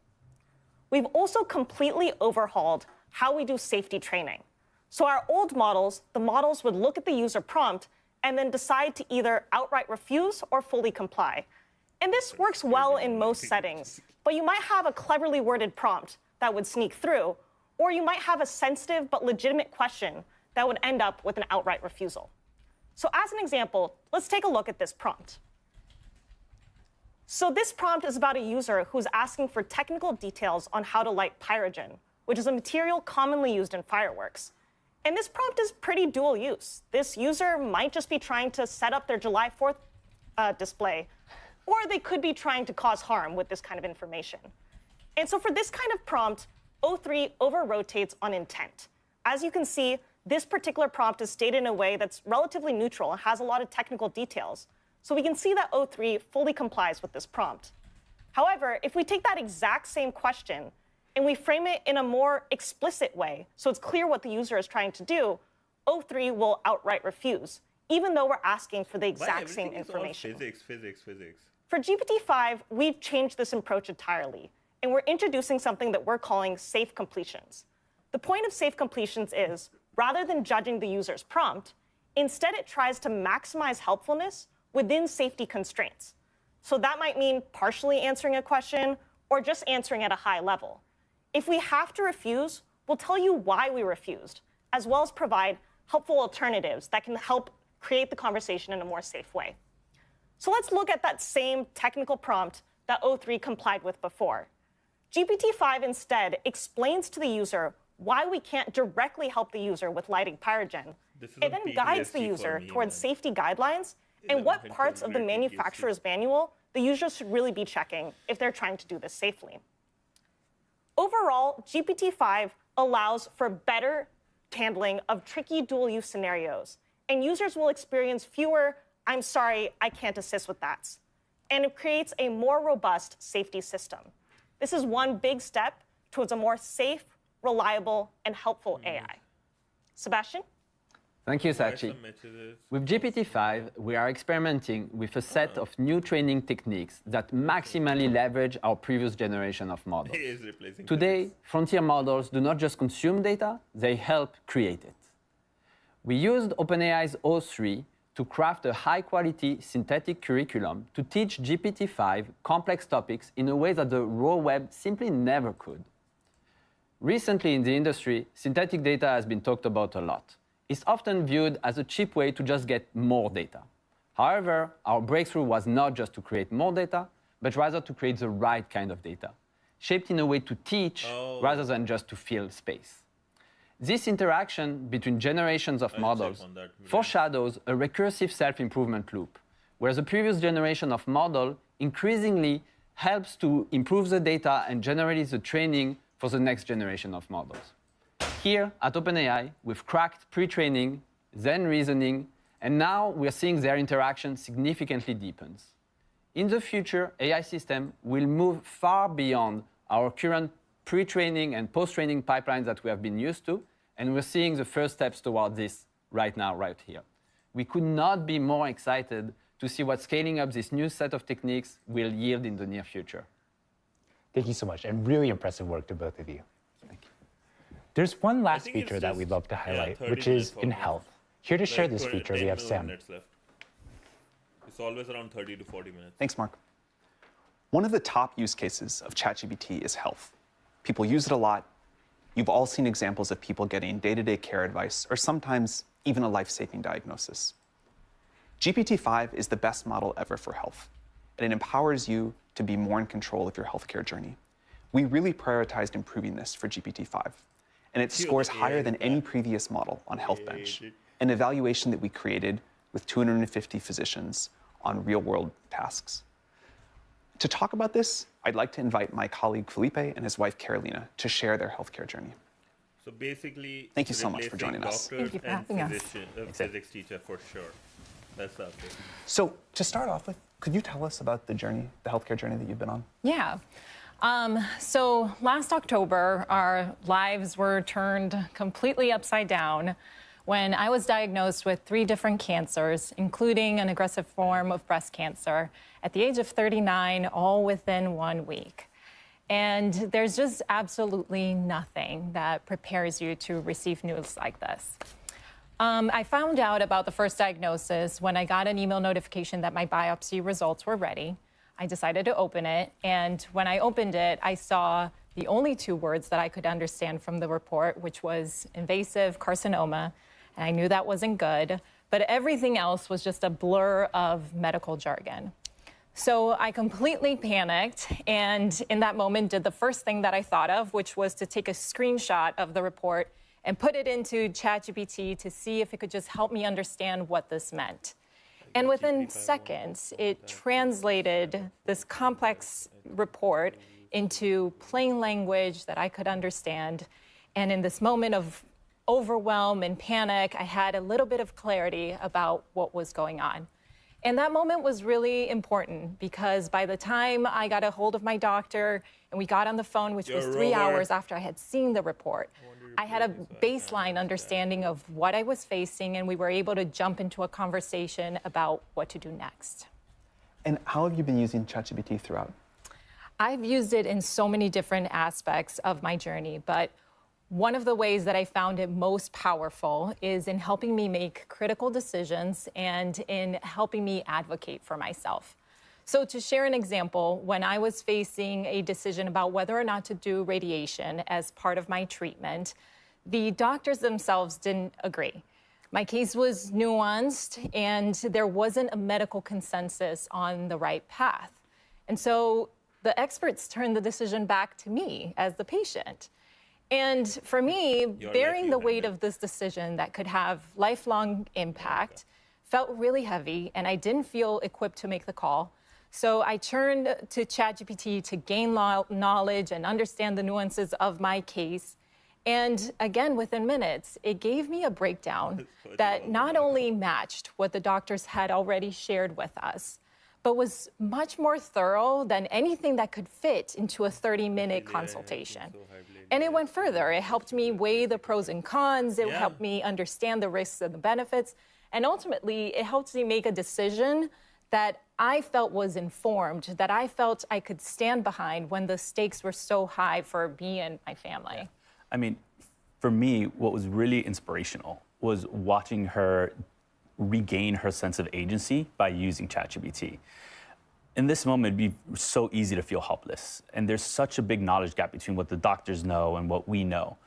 We've also completely overhauled how we do safety training. So our old models, the models would look at the user prompt and then decide to either outright refuse or fully comply. And this works well in most settings, but you might have a cleverly worded prompt that would sneak through, or you might have a sensitive but legitimate question that would end up with an outright refusal. So as an example, let's take a look at this prompt. So this prompt is about a user who's asking for technical details on how to light pyrogen, which is a material commonly used in fireworks. And this prompt is pretty dual use. This user might just be trying to set up their July 4th display, or they could be trying to cause harm with this kind of information. And so for this kind of prompt, O3 over-rotates on intent. As you can see, this particular prompt is stated in a way that's relatively neutral and has a lot of technical details. So we can see that O3 fully complies with this prompt. However, if we take that exact same question and we frame it in a more explicit way, so it's clear what the user is trying to do, O3 will outright refuse, even though we're asking for the exact same information. Physics. For GPT-5, we've changed this approach entirely, and we're introducing something that we're calling safe completions. The point of safe completions is, rather than judging the user's prompt, instead it tries to maximize helpfulness within safety constraints. So that might mean partially answering a question or just answering at a high level. If we have to refuse, we'll tell you why we refused, as well as provide helpful alternatives that can help create the conversation in a more safe way. So let's look at that same technical prompt that O3 complied with before. GPT-5 instead explains to the user why we can't directly help the user with lighting pyrogen. It then guides the user towards safety guidelines and what parts of the manufacturer's manual the user should really be checking if they're trying to do this safely. Overall, GPT-5 allows for better handling of tricky dual-use scenarios, and users will experience fewer, "I'm sorry, I can't assist with that." And it creates a more robust safety system. This is one big step towards a more safe, reliable, and helpful AI. Sebastian? Thank you, Sachi. With GPT-5, we are experimenting with a set of new training techniques that maximally leverage our previous generation of models. Today, frontier models do not just consume data, they help create it. We used OpenAI's O3 to craft a high-quality synthetic curriculum to teach GPT-5 complex topics in a way that the raw web simply never could. Recently in the industry, synthetic data has been talked about a lot. It's often viewed as a cheap way to just get more data. However, our breakthrough was not just to create more data, but rather to create the right kind of data, shaped in a way to teach rather than just to fill space. This interaction between generations of models foreshadows a recursive self-improvement loop, where the previous generation of model increasingly helps to improve the data and generate the training for the next generation of models. Here at OpenAI, we've cracked pre-training, then reasoning, and now we're seeing their interaction significantly deepens. In the future, AI systems will move far beyond our current pre-training and post-training pipelines that we have been used to, and we're seeing the first steps toward this right now, right here. We could not be more excited to see what scaling up this new set of techniques will yield in the near future. Thank you so much, and really impressive work to both of you. There's one last feature that we'd love to highlight, which is in health. Here to share this feature, we have Sam. It's always around 30 to 40 minutes. Thanks, Mark. One of the top use cases of ChatGPT is health. People use it a lot. You've all seen examples of people getting day-to-day care advice, or sometimes even a life-saving diagnosis. GPT-5 is the best model ever for health, and it empowers you to be more in control of your healthcare journey. We really prioritized improving this for GPT-5, and it scores higher than any previous model on HealthBench, an evaluation that we created with 250 physicians on real-world tasks. To talk about this, I'd like to invite my colleague Felipe and his wife Carolina to share their healthcare journey. So basically, thank you so much for joining us. Thank you for having us. Physics teacher for sure. That's up there. So to start off with, could you tell us about the journey, the healthcare journey that you've been on? Yeah. So last October, our lives were turned completely upside down when I was diagnosed with 3 different cancers, including an aggressive form of breast cancer, at the age of 39, all within 1 week. And there's just absolutely nothing that prepares you to receive news like this. I found out about the first diagnosis when I got an email notification that my biopsy results were ready. I decided to open it, and when I opened it, I saw the only 2 words that I could understand from the report, which was invasive carcinoma, and I knew that wasn't good, but everything else was just a blur of medical jargon. So I completely panicked, and in that moment did the first thing that I thought of, which was to take a screenshot of the report and put it into ChatGPT to see if it could just help me understand what this meant. And within seconds, it translated this complex report into plain language that I could understand. And in this moment of overwhelm and panic, I had a little bit of clarity about what was going on. And that moment was really important because by the time I got a hold of my doctor and we got on the phone, which was 3 hours after I had seen the report, I had a baseline understanding of what I was facing, and we were able to jump into a conversation about what to do next. And how have you been using ChatGPT throughout? I've used it in so many different aspects of my journey, but one of the ways that I found it most powerful is in helping me make critical decisions and in helping me advocate for myself. So to share an example, when I was facing a decision about whether or not to do radiation as part of my treatment, the doctors themselves didn't agree. My case was nuanced, and there wasn't a medical consensus on the right path. And so the experts turned the decision back to me as the patient. And for me, bearing the weight of this decision that could have lifelong impact felt really heavy, and I didn't feel equipped to make the call. So I turned to ChatGPT to gain knowledge and understand the nuances of my case. And again, within minutes, it gave me a breakdown that not only matched what the doctors had already shared with us, but was much more thorough than anything that could fit into a 30-minute consultation. And it went further. It helped me weigh the pros and cons. It helped me understand the risks and the benefits. And ultimately, it helped me make a decision that I felt was informed, that I felt I could stand behind when the stakes were so high for me and my family. I mean, for me, what was really inspirational was watching her regain her sense of agency by using ChatGPT. In this moment, it'd be so easy to feel helpless. And there's such a big knowledge gap between what the doctors know and what we know.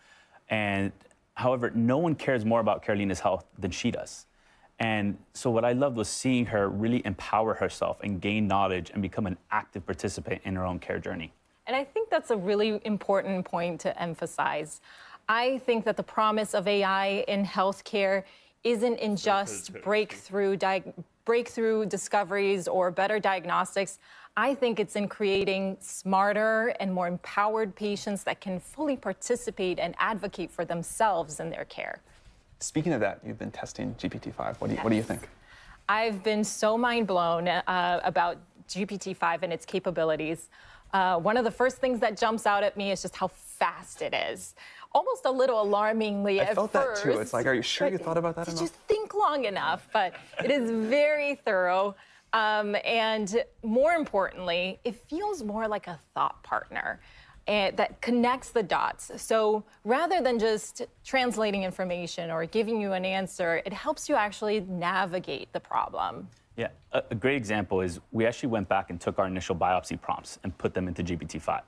And however, no one cares more about Carolina's health than she does. And so what I loved was seeing her really empower herself and gain knowledge and become an active participant in her own care journey. And I think that's a really important point to emphasize. I think that the promise of AI in healthcare isn't in just breakthrough discoveries or better diagnostics. I think it's in creating smarter and more empowered patients that can fully participate and advocate for themselves in their care. Speaking of that, you've been testing GPT-5. What do you think? I've been so mind blown about GPT-5 and its capabilities. One of the first things that jumps out at me is just how fast it is. Almost a little alarmingly at first. I felt that too. It's like, are you sure you thought about that enough? Did you think long enough? But it is very thorough. And more importantly, it feels more like a thought partner that connects the dots. So rather than just translating information or giving you an answer, it helps you actually navigate the problem. Yeah, a great example is we actually went back and took our initial biopsy prompts and put them into GPT-5.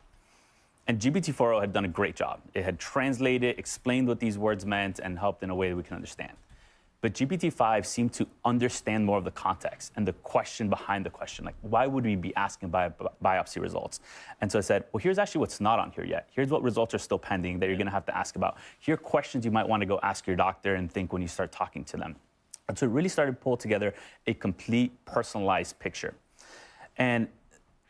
And GPT-4o had done a great job. It had translated, explained what these words meant, and helped in a way that we can understand. But GPT-5 seemed to understand more of the context and the question behind the question. Like, why would we be asking biopsy results? And so I said, well, here's actually what's not on here yet. Here's what results are still pending that you're going to have to ask about. Here are questions you might want to go ask your doctor and think when you start talking to them. And so it really started to pull together a complete personalized picture. And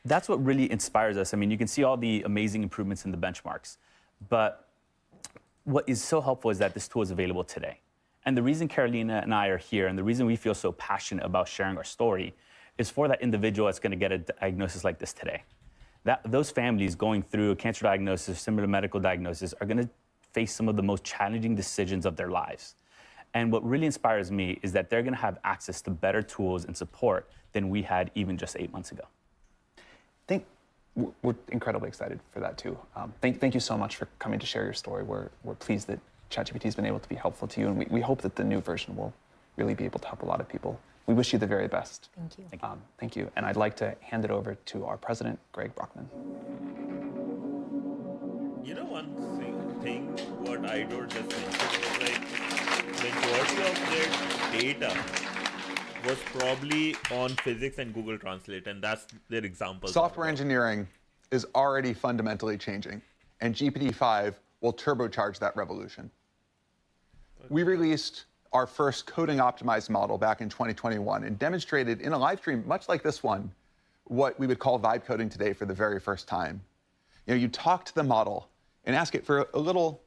that's what really inspires us. I mean, you can see all the amazing improvements in the benchmarks. But what is so helpful is that this tool is available today. And the reason Carolina and I are here, and the reason we feel so passionate about sharing our story, is for that individual that's going to get a diagnosis like this today. Those families going through a cancer diagnosis, similar medical diagnosis, are going to face some of the most challenging decisions of their lives. And what really inspires me is that they're going to have access to better tools and support than we had even just 8 months ago. I think we're incredibly excited for that too. Thank you so much for coming to share your story. We're pleased that ChatGPT has been able to be helpful to you, and we hope that the new version will really be able to help a lot of people. We wish you the very best. Thank you. Thank you. And I'd like to hand it over to our president, Greg Brockman. You know, one thing what Idor just mentioned was like majority of their data was probably on physics and Google Translate, and that's their example. Software engineering is already fundamentally changing, and GPT-5 will turbocharge that revolution. We released our first coding optimized model back in 2021 and demonstrated in a live stream, much like this one, what we would call vibe coding today for the very first time. You know, you talk to the model and ask it for a little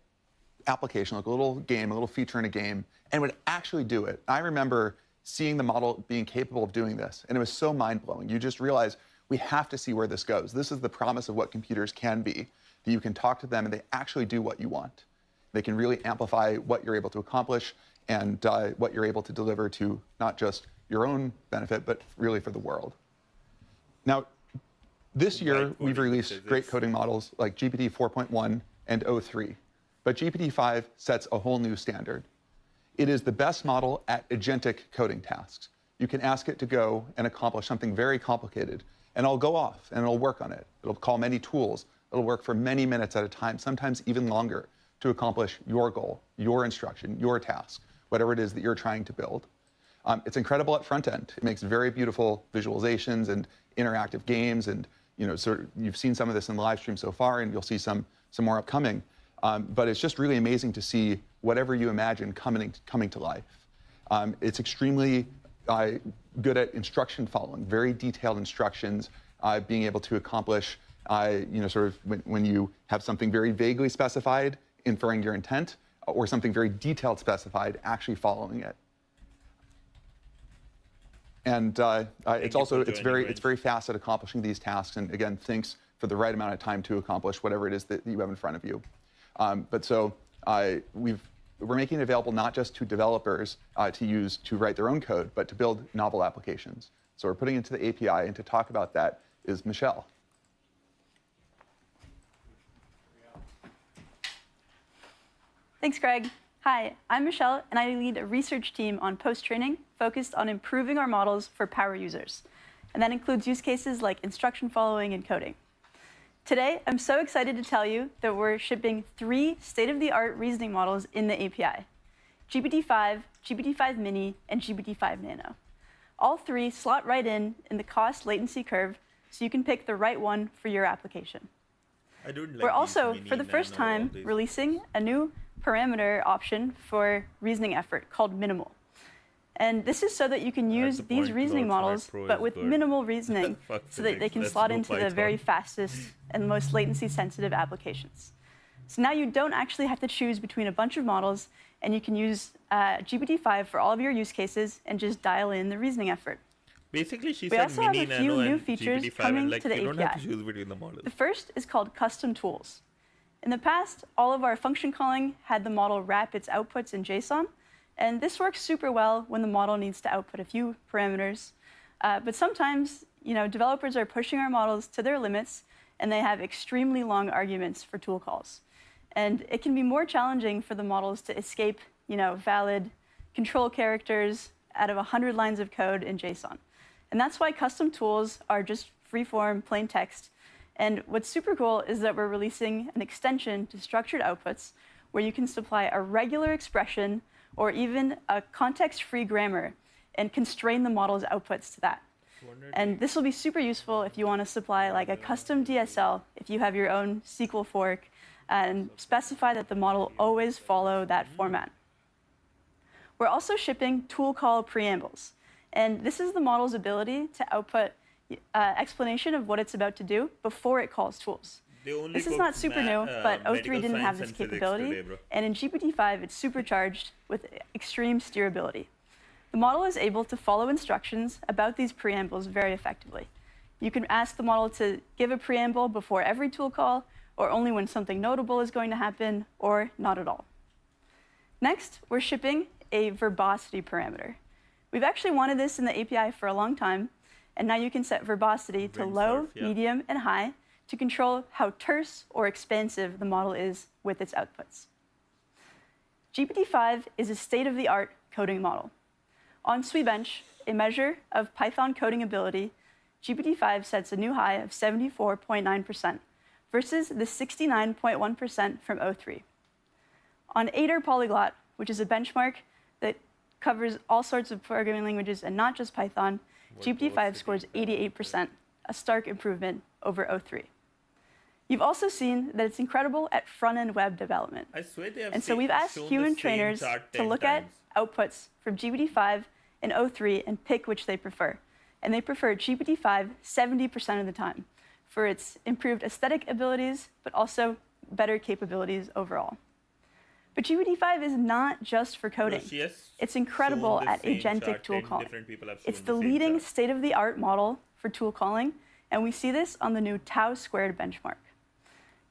application, like a little game, a little feature in a game, and would actually do it. I remember seeing the model being capable of doing this, and it was so mind-blowing. You just realize we have to see where this goes. This is the promise of what computers can be, that you can talk to them and they actually do what you want. They can really amplify what you're able to accomplish and what you're able to deliver to not just your own benefit, but really for the world. Now, this year, we've released great coding models like GPT 4.1 and o3, but GPT-5 sets a whole new standard. It is the best model at agentic coding tasks. You can ask it to go and accomplish something very complicated, and it'll go off and it'll work on it. It'll call many tools. It'll work for many minutes at a time, sometimes even longer, to accomplish your goal, your instruction, your task, whatever it is that you're trying to build. It's incredible at front end. It makes very beautiful visualizations and interactive games, and you've seen some of this in the live stream so far, and you'll see some more upcoming. But it's just really amazing to see whatever you imagine coming to life. It's extremely good at instruction following, very detailed instructions, being able to accomplish, when you have something very vaguely specified, inferring your intent, or something very detailed specified, actually following it. And it's very fast at accomplishing these tasks, and again, thinks for the right amount of time to accomplish whatever it is that you have in front of you. We're making it available not just to developers to use to write their own code, but to build novel applications. So we're putting it into the API, and to talk about that is Michelle. Thanks, Greg. Hi, I'm Michelle, and I lead a research team on post-training focused on improving our models for power users. And that includes use cases like instruction following and coding. Today, I'm so excited to tell you that we're shipping 3 state-of-the-art reasoning models in the API: GPT-5, GPT-5 Mini, and GPT-5 Nano. All 3 slot right in the cost latency curve, so you can pick the right one for your application. We're also, for the first time, releasing a new parameter option for reasoning effort called minimal. And this is so that you can use these reasoning models, but with minimal reasoning, so that they can slot into the very fastest and most latency-sensitive applications. So now you don't actually have to choose between a bunch of models, and you can use GPT-5 for all of your use cases and just dial in the reasoning effort. Basically, she We said also have Mini, a few Nano, new and features GPT-5, coming and like, to the you API. don't have to choose between the models. The first is called custom tools. In the past, all of our function calling had the model wrap its outputs in JSON, and this works super well when the model needs to output a few parameters. But sometimes, developers are pushing our models to their limits, and they have extremely long arguments for tool calls. And it can be more challenging for the models to escape, valid control characters out of 100 lines of code in JSON. And that's why custom tools are just free-form, plain text, And what's super cool is that we're releasing an extension to structured outputs where you can supply a regular expression or even a context-free grammar and constrain the model's outputs to that. And this will be super useful if you want to supply like a custom DSL, if you have your own SQL fork, and specify that the model always follow that format. We're also shipping tool call preambles. And this is the model's ability to output explanation of what it's about to do before it calls tools. This is not super new, but O3 didn't have this capability. Today, and in GPT-5, it's supercharged with extreme steerability. The model is able to follow instructions about these preambles very effectively. You can ask the model to give a preamble before every tool call, or only when something notable is going to happen, or not at all. Next, we're shipping a verbosity parameter. We've actually wanted this in the API for a long time, and now you can set verbosity to low, medium, and high to control how terse or expansive the model is with its outputs. GPT-5 is a state-of-the-art coding model. On Sweetbench, a measure of Python coding ability, GPT-5 sets a new high of 74.9% versus the 69.1% from O3. On 8R Polyglot, which is a benchmark that covers all sorts of programming languages and not just Python, GPT-5 scores 88%, a stark improvement over O3. You've also seen that it's incredible at front-end web development. And so we've asked human trainers to look at outputs from GPT-5 and O3 and pick which they prefer. And they prefer GPT-5 70% of the time for its improved aesthetic abilities, but also better capabilities overall. But GPT-5 is not just for coding. It's incredible at agentic tool calling. It's the leading state-of-the-art model for tool calling, and we see this on the new Tau squared benchmark.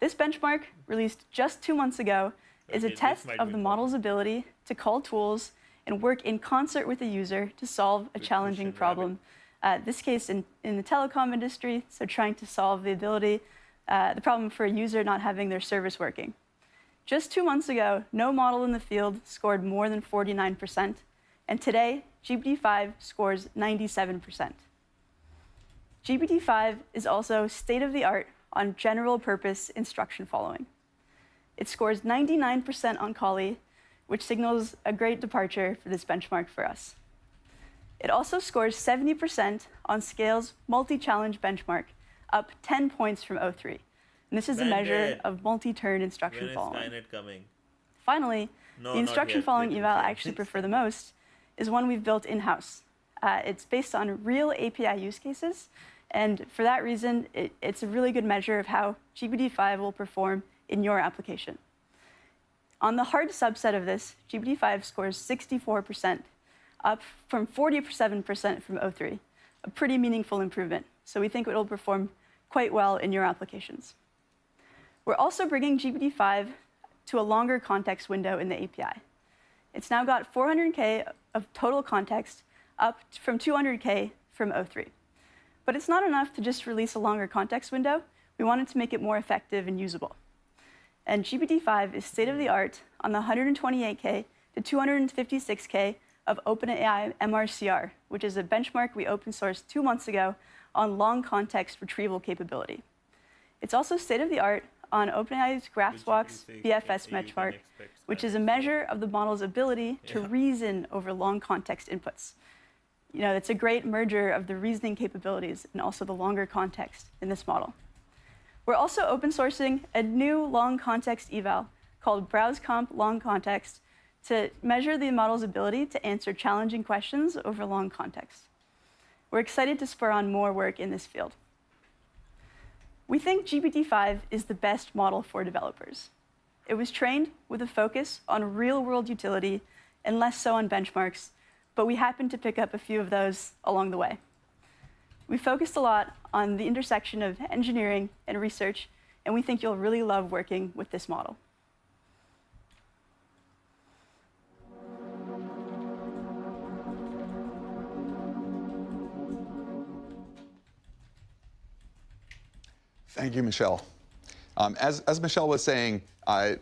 This benchmark, released just 2 months ago, is a test of the model's ability to call tools and work in concert with the user to solve a challenging problem. This case in the telecom industry, so trying to solve the problem for a user not having their service working. Just 2 months ago, no model in the field scored more than 49%, and today, GPT-5 scores 97%. GPT-5 is also state-of-the-art on general-purpose instruction following. It scores 99% on Collie, which signals a great departure for this benchmark for us. It also scores 70% on Scale's multi-challenge benchmark, up 10 points from O3. And this is a measure of multi-turn instruction following. Finally, the instruction following eval I actually prefer the most is one we've built in-house. It's based on real API use cases, and for that reason, it's a really good measure of how GPT-5 will perform in your application. On the hard subset of this, GPT-5 scores 64%, up from 47% from O3, a pretty meaningful improvement. So we think it will perform quite well in your applications. We're also bringing GPT-5 to a longer context window in the API. It's now got 400K of total context, up from 200K from O3. But it's not enough to just release a longer context window. We wanted to make it more effective and usable. And GPT-5 is state-of-the-art on the 128K to 256K of OpenAI MRCR, which is a benchmark we open sourced 2 months ago on long context retrieval capability. It's also state-of-the-art on OpenAI's GraphsWalk's BFS benchmark, which is a measure of the model's ability to reason over long context inputs. You know, it's a great merger of the reasoning capabilities and also the longer context in this model. We're also open sourcing a new long context eval called BrowseComp Long Context to measure the model's ability to answer challenging questions over long context. We're excited to spur on more work in this field. We think GPT-5 is the best model for developers. It was trained with a focus on real-world utility and less so on benchmarks, but we happened to pick up a few of those along the way. We focused a lot on the intersection of engineering and research, and we think you'll really love working with this model. Thank you, Michelle. As Michelle was saying, the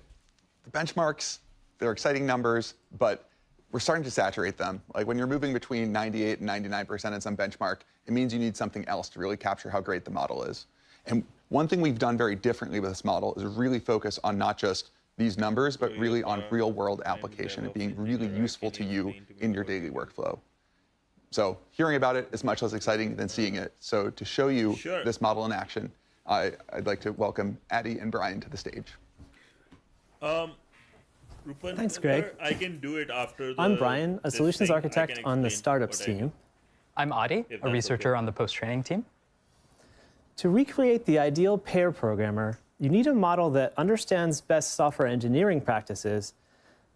benchmarks, they're exciting numbers, but we're starting to saturate them. Like when you're moving between 98 and 99% in some benchmark, it means you need something else to really capture how great the model is. And one thing we've done very differently with this model is really focus on not just these numbers, but really on real-world application and being really useful to you in your daily workflow. So hearing about it is much less exciting than seeing it. So to show you this model in action, I'd like to welcome Addie and Brian to the stage. Rupan, thanks, Greg. I can do it after I'm Brian, a solutions architect on the startups team. I'm Adi, a researcher on the post-training team. To recreate the ideal pair programmer, you need a model that understands best software engineering practices,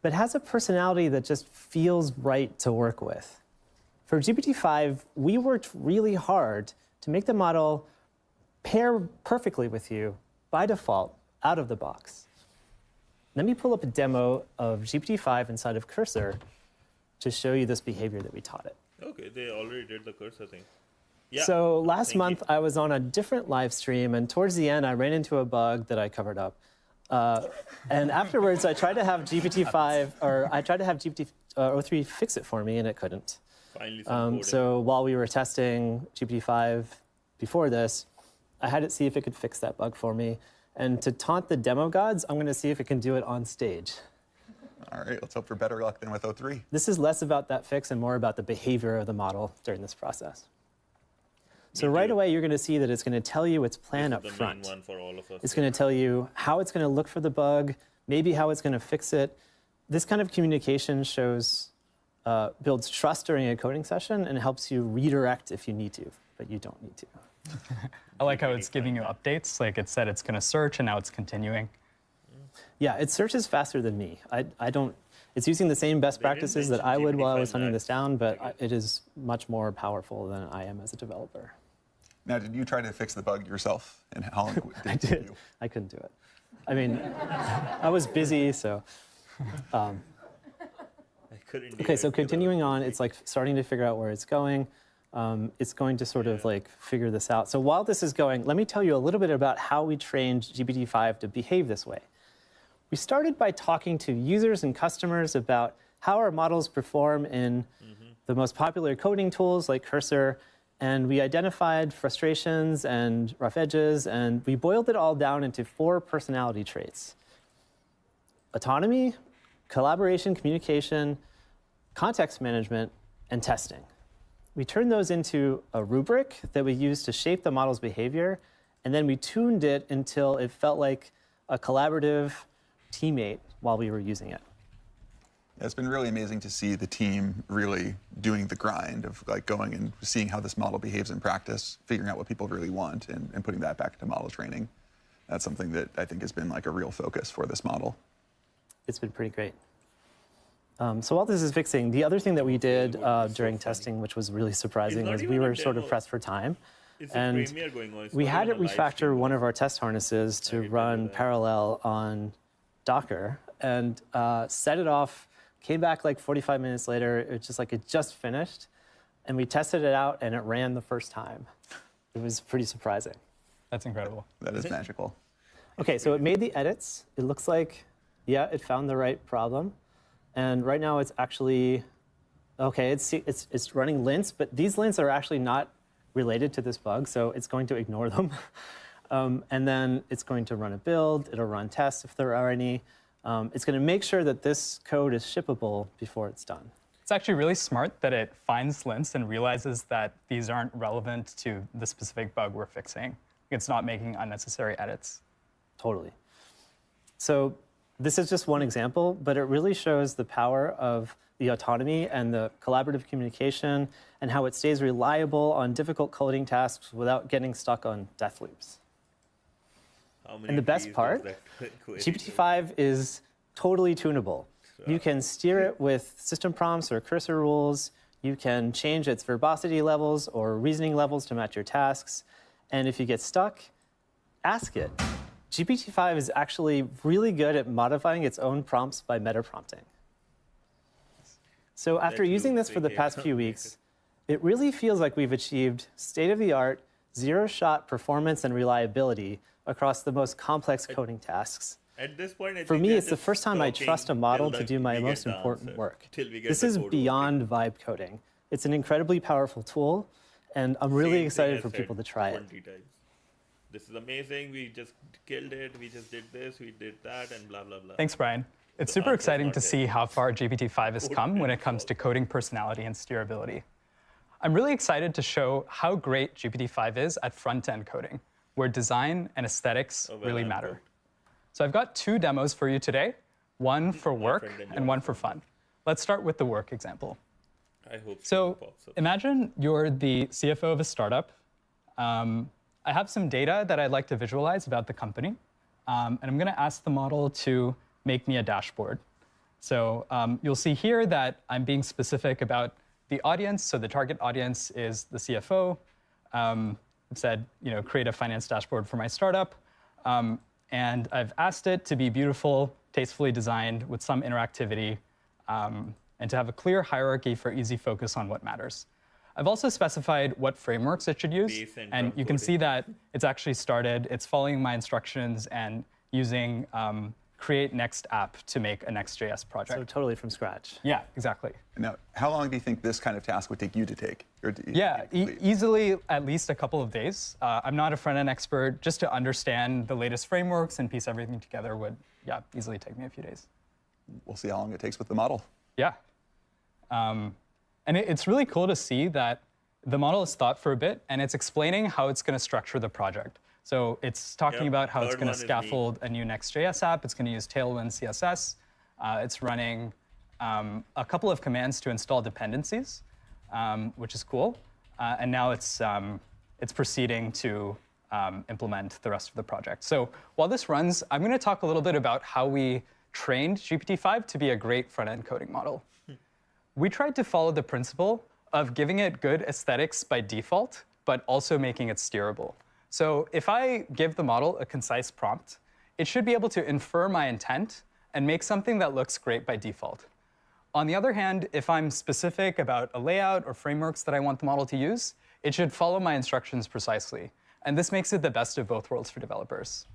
but has a personality that just feels right to work with. For GPT-5, we worked really hard to make the model pair perfectly with you by default, out of the box. Let me pull up a demo of GPT-5 inside of Cursor to show you this behavior that we taught it. Okay, they already did the Cursor thing. Yeah. So last month, I was on a different live stream, and towards the end, I ran into a bug that I covered up. And afterwards, I tried to have GPT-5, or I tried to have GPT-03 fix it for me, and it couldn't. So while we were testing GPT-5 before this, I had it see if it could fix that bug for me. And to taunt the demo gods, I'm going to see if it can do it on stage. All right, let's hope for better luck than with 03. This is less about that fix and more about the behavior of the model during this process. So right away, you're going to see that it's going to tell you its plan up front. Main one for all of us. It's going to tell you how it's going to look for the bug, maybe how it's going to fix it. This kind of communication builds trust during a coding session and helps you redirect if you need to, but you don't need to. I like how it's giving you updates. Like it said it's going to search, and now it's continuing. Yeah, it searches faster than me. I don't. It's using the same best practices that I would while I was hunting this down, but it is much more powerful than I am as a developer. Now, did you try to fix the bug yourself? And how long did it take you? I couldn't do it. I mean, I was busy, so. Okay, so continuing on, it's like starting to figure out where it's going. It's going to sort of like figure this out. So while this is going, let me tell you a little bit about how we trained GPT-5 to behave this way. We started by talking to users and customers about how our models perform in the most popular coding tools like Cursor, and we identified frustrations and rough edges, and we boiled it all down into 4 personality traits: autonomy, collaboration, communication, context management, and testing. We turned those into a rubric that we used to shape the model's behavior, and then we tuned it until it felt like a collaborative teammate while we were using it. Yeah, it's been really amazing to see the team really doing the grind of like going and seeing how this model behaves in practice, figuring out what people really want, and putting that back into model training. That's something that I think has been like a real focus for this model. It's been pretty great. So while this is fixing, the other thing that we did during testing, which was really surprising, was we were sort of pressed for time. And we had it refactor one of our test harnesses to run parallel on Docker and set it off, came back like 45 minutes later. It's just like it just finished. And we tested it out, and it ran the first time. It was pretty surprising. That's incredible. That is magical. OK, so it made the edits. It looks like, yeah, it found the right problem. And right now it's actually, OK, it's running lints, but these lints are actually not related to this bug, so it's going to ignore them. And then it's going to run a build. It'll run tests if there are any. It's going to make sure that this code is shippable before it's done. It's actually really smart that it finds lints and realizes that these aren't relevant to the specific bug we're fixing. It's not making unnecessary edits. Totally. So this is just one example, but it really shows the power of the autonomy and the collaborative communication and how it stays reliable on difficult coding tasks without getting stuck on death loops. And the best part, GPT-5 is totally tunable. You can steer it with system prompts or cursor rules. You can change its verbosity levels or reasoning levels to match your tasks. And if you get stuck, ask it. GPT-5 is actually really good at modifying its own prompts by meta-prompting. So after using this for the past few weeks, it really feels like we've achieved state-of-the-art, zero-shot performance and reliability across the most complex coding tasks. At this point, for me, it's the first time I trust a model to do my most important work. This is beyond vibe coding. It's an incredibly powerful tool, and I'm really excited for people to try it. this is amazing. We just killed it. We just did this. We did that, and blah blah blah. Thanks, Brian. It's super exciting to see how far GPT-5 has come when it comes to coding personality and steerability. I'm really excited to show how great GPT-5 is at front-end coding, where design and aesthetics really matter. So I've got 2 demos for you today, one for work and one for fun. Let's start with the work example. I hope so. Imagine you're the CFO of a startup. I have some data that I'd like to visualize about the company, and I'm going to ask the model to make me a dashboard. So you'll see here that I'm being specific about the audience. So the target audience is the CFO. I've said, create a finance dashboard for my startup. And I've asked it to be beautiful, tastefully designed with some interactivity, and to have a clear hierarchy for easy focus on what matters. I've also specified what frameworks it should use. And you can see that it's actually started. It's following my instructions and using create next app to make a Next.js project. So totally from scratch. Yeah, exactly. Now, how long do you think this kind of task would take you to take? Easily at least a couple of days. I'm not a front-end expert. Just to understand the latest frameworks and piece everything together would, easily take me a few days. We'll see how long it takes with the model. Yeah. And it's really cool to see that the model is thought for a bit, and it's explaining how it's going to structure the project. So it's talking about how it's going to scaffold a new Next.js app. It's going to use Tailwind CSS. It's running a couple of commands to install dependencies, which is cool. And now it's proceeding to implement the rest of the project. So while this runs, I'm going to talk a little bit about how we trained GPT-5 to be a great front-end coding model. We tried to follow the principle of giving it good aesthetics by default, but also making it steerable. So if I give the model a concise prompt, it should be able to infer my intent and make something that looks great by default. On the other hand, if I'm specific about a layout or frameworks that I want the model to use, it should follow my instructions precisely. And this makes it the best of both worlds for developers.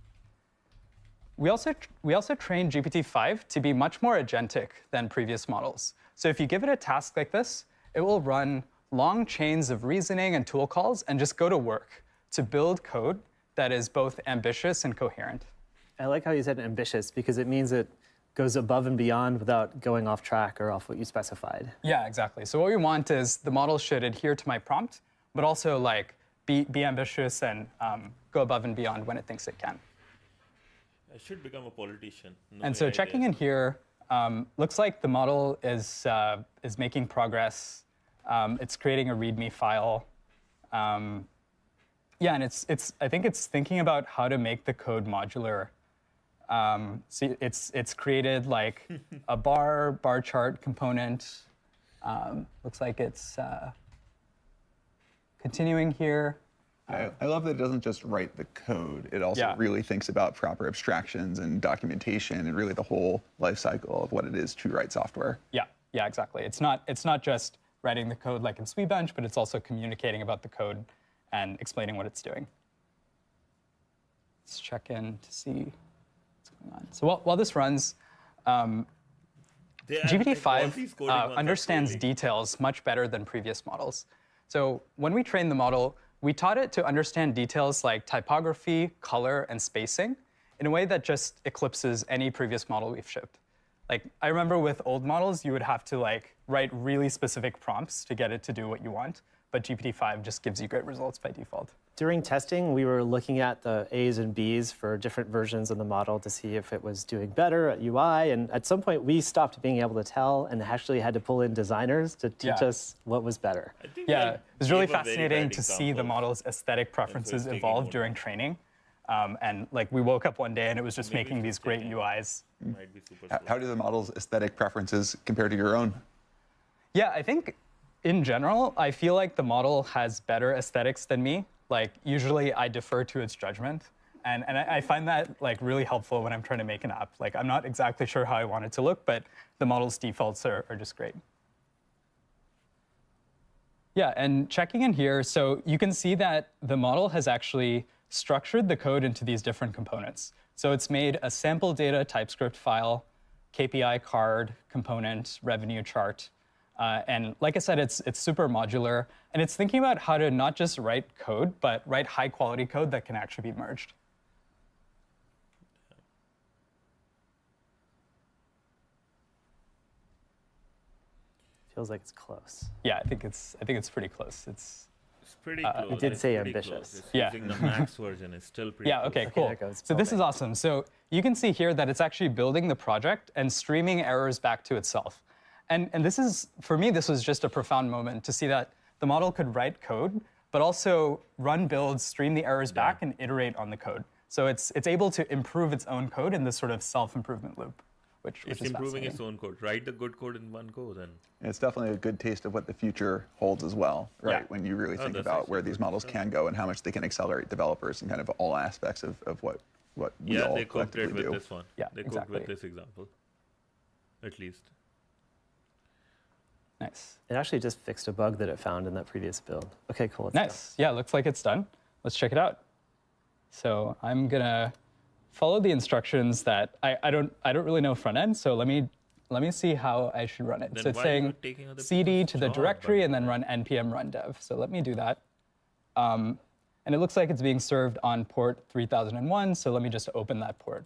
We also trained GPT-5 to be much more agentic than previous models. So if you give it a task like this, it will run long chains of reasoning and tool calls and just go to work to build code that is both ambitious and coherent. I like how you said ambitious, because it means it goes above and beyond without going off track or off what you specified. Yeah, exactly. So what we want is the model should adhere to my prompt, but also be ambitious and go above and beyond when it thinks it can. I should become a politician. And so checking in here, looks like the model is making progress. It's creating a README file. Yeah, and I think it's thinking about how to make the code modular. So it's created like a bar chart component. Looks like it's continuing here. I love that it doesn't just write the code. It also really thinks about proper abstractions and documentation and really the whole life cycle of what it is to write software. Yeah, exactly. It's not just writing the code like in SweetBench, but it's also communicating about the code and explaining what it's doing. Let's check in to see what's going on. So while this runs, GPT-5 understands details much better than previous models. So when we trained the model, we taught it to understand details like typography, color, and spacing in a way that just eclipses any previous model we've shipped. I remember with old models, you would have to write really specific prompts to get it to do what you want, but GPT-5 just gives you great results by default. During testing, we were looking at the A's and B's for different versions of the model to see if it was doing better at UI, and at some point we stopped being able to tell and actually had to pull in designers to teach us what was better. Yeah, it was really fascinating to see the model's aesthetic preferences evolve during training. And we woke up one day and it was just making these great UIs. How do the model's aesthetic preferences compare to your own? Yeah, I think in general, I feel like the model has better aesthetics than me. Usually I defer to its judgment. And I find that really helpful when I'm trying to make an app. I'm not exactly sure how I want it to look, but the model's defaults are just great. Yeah, and checking in here, so you can see that the model has actually structured the code into these different components. So it's made a sample data TypeScript file, KPI card, component, revenue chart. And like I said, it's super modular, and it's thinking about how to not just write code, but write high-quality code that can actually be merged. Feels like it's close. Yeah, I think it's pretty close. It's pretty close. You did say ambitious. Yeah. Using the max version is still pretty close. Okay, cool. So this is awesome. So you can see here that it's actually building the project and streaming errors back to itself. And this is, for me, this was just a profound moment to see that the model could write code, but also run builds, stream the errors back, and iterate on the code. So it's able to improve its own code in this sort of self-improvement loop, which it's is improving its own code. Write the good code in one go, then. And it's definitely a good taste of what the future holds as well, right? Yeah. When you really think about where these models can go and how much they can accelerate developers and kind of all aspects of what we all they cooked it with do. this one. Yeah, they exactly. cooked with this example, at least. Nice. It actually just fixed a bug that it found in that previous build. Okay, cool. It's Nice. Yeah, looks like it's done. Let's check it out. So I'm gonna follow the instructions that I don't really know front end. So let me see how I should run it. Then So it's why are you saying taking other cd people's to the job, directory and then run npm run dev. So let me do that. And it looks like it's being served on port 3001. So let me just open that port.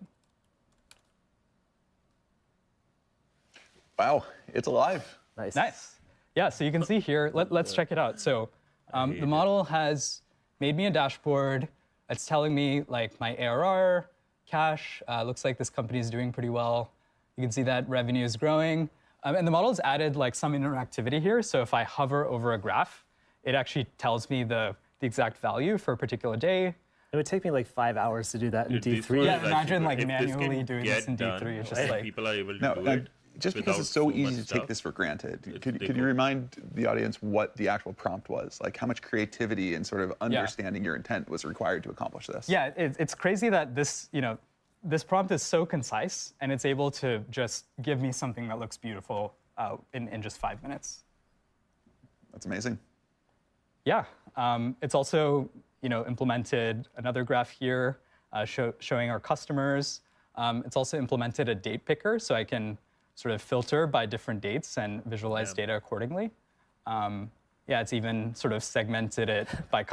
Wow, it's alive. Nice. Yeah, so you can see here, let's check it out. So the model has made me a dashboard. It's telling me like my ARR, cash. Looks like this company is doing pretty well. You can see that revenue is growing. And the model's added like some interactivity here. So if I hover over a graph, it actually tells me the exact value for a particular day. It would take me like 5 hours to do that in D3. Yeah, imagine like manually doing this in D3. It's just like people are able to do it. Just because it's so easy to take this for granted, could you remind the audience what the actual prompt was? Like how much creativity and sort of understanding your intent was required to accomplish this? Yeah, it's crazy that this prompt is so concise and it's able to just give me something that looks beautiful in just 5 minutes. That's amazing. Yeah, it's also implemented another graph here showing our customers. It's also implemented a date picker, so I can sort of filter by different dates and visualize data accordingly. Yeah, it's even sort of segmented it by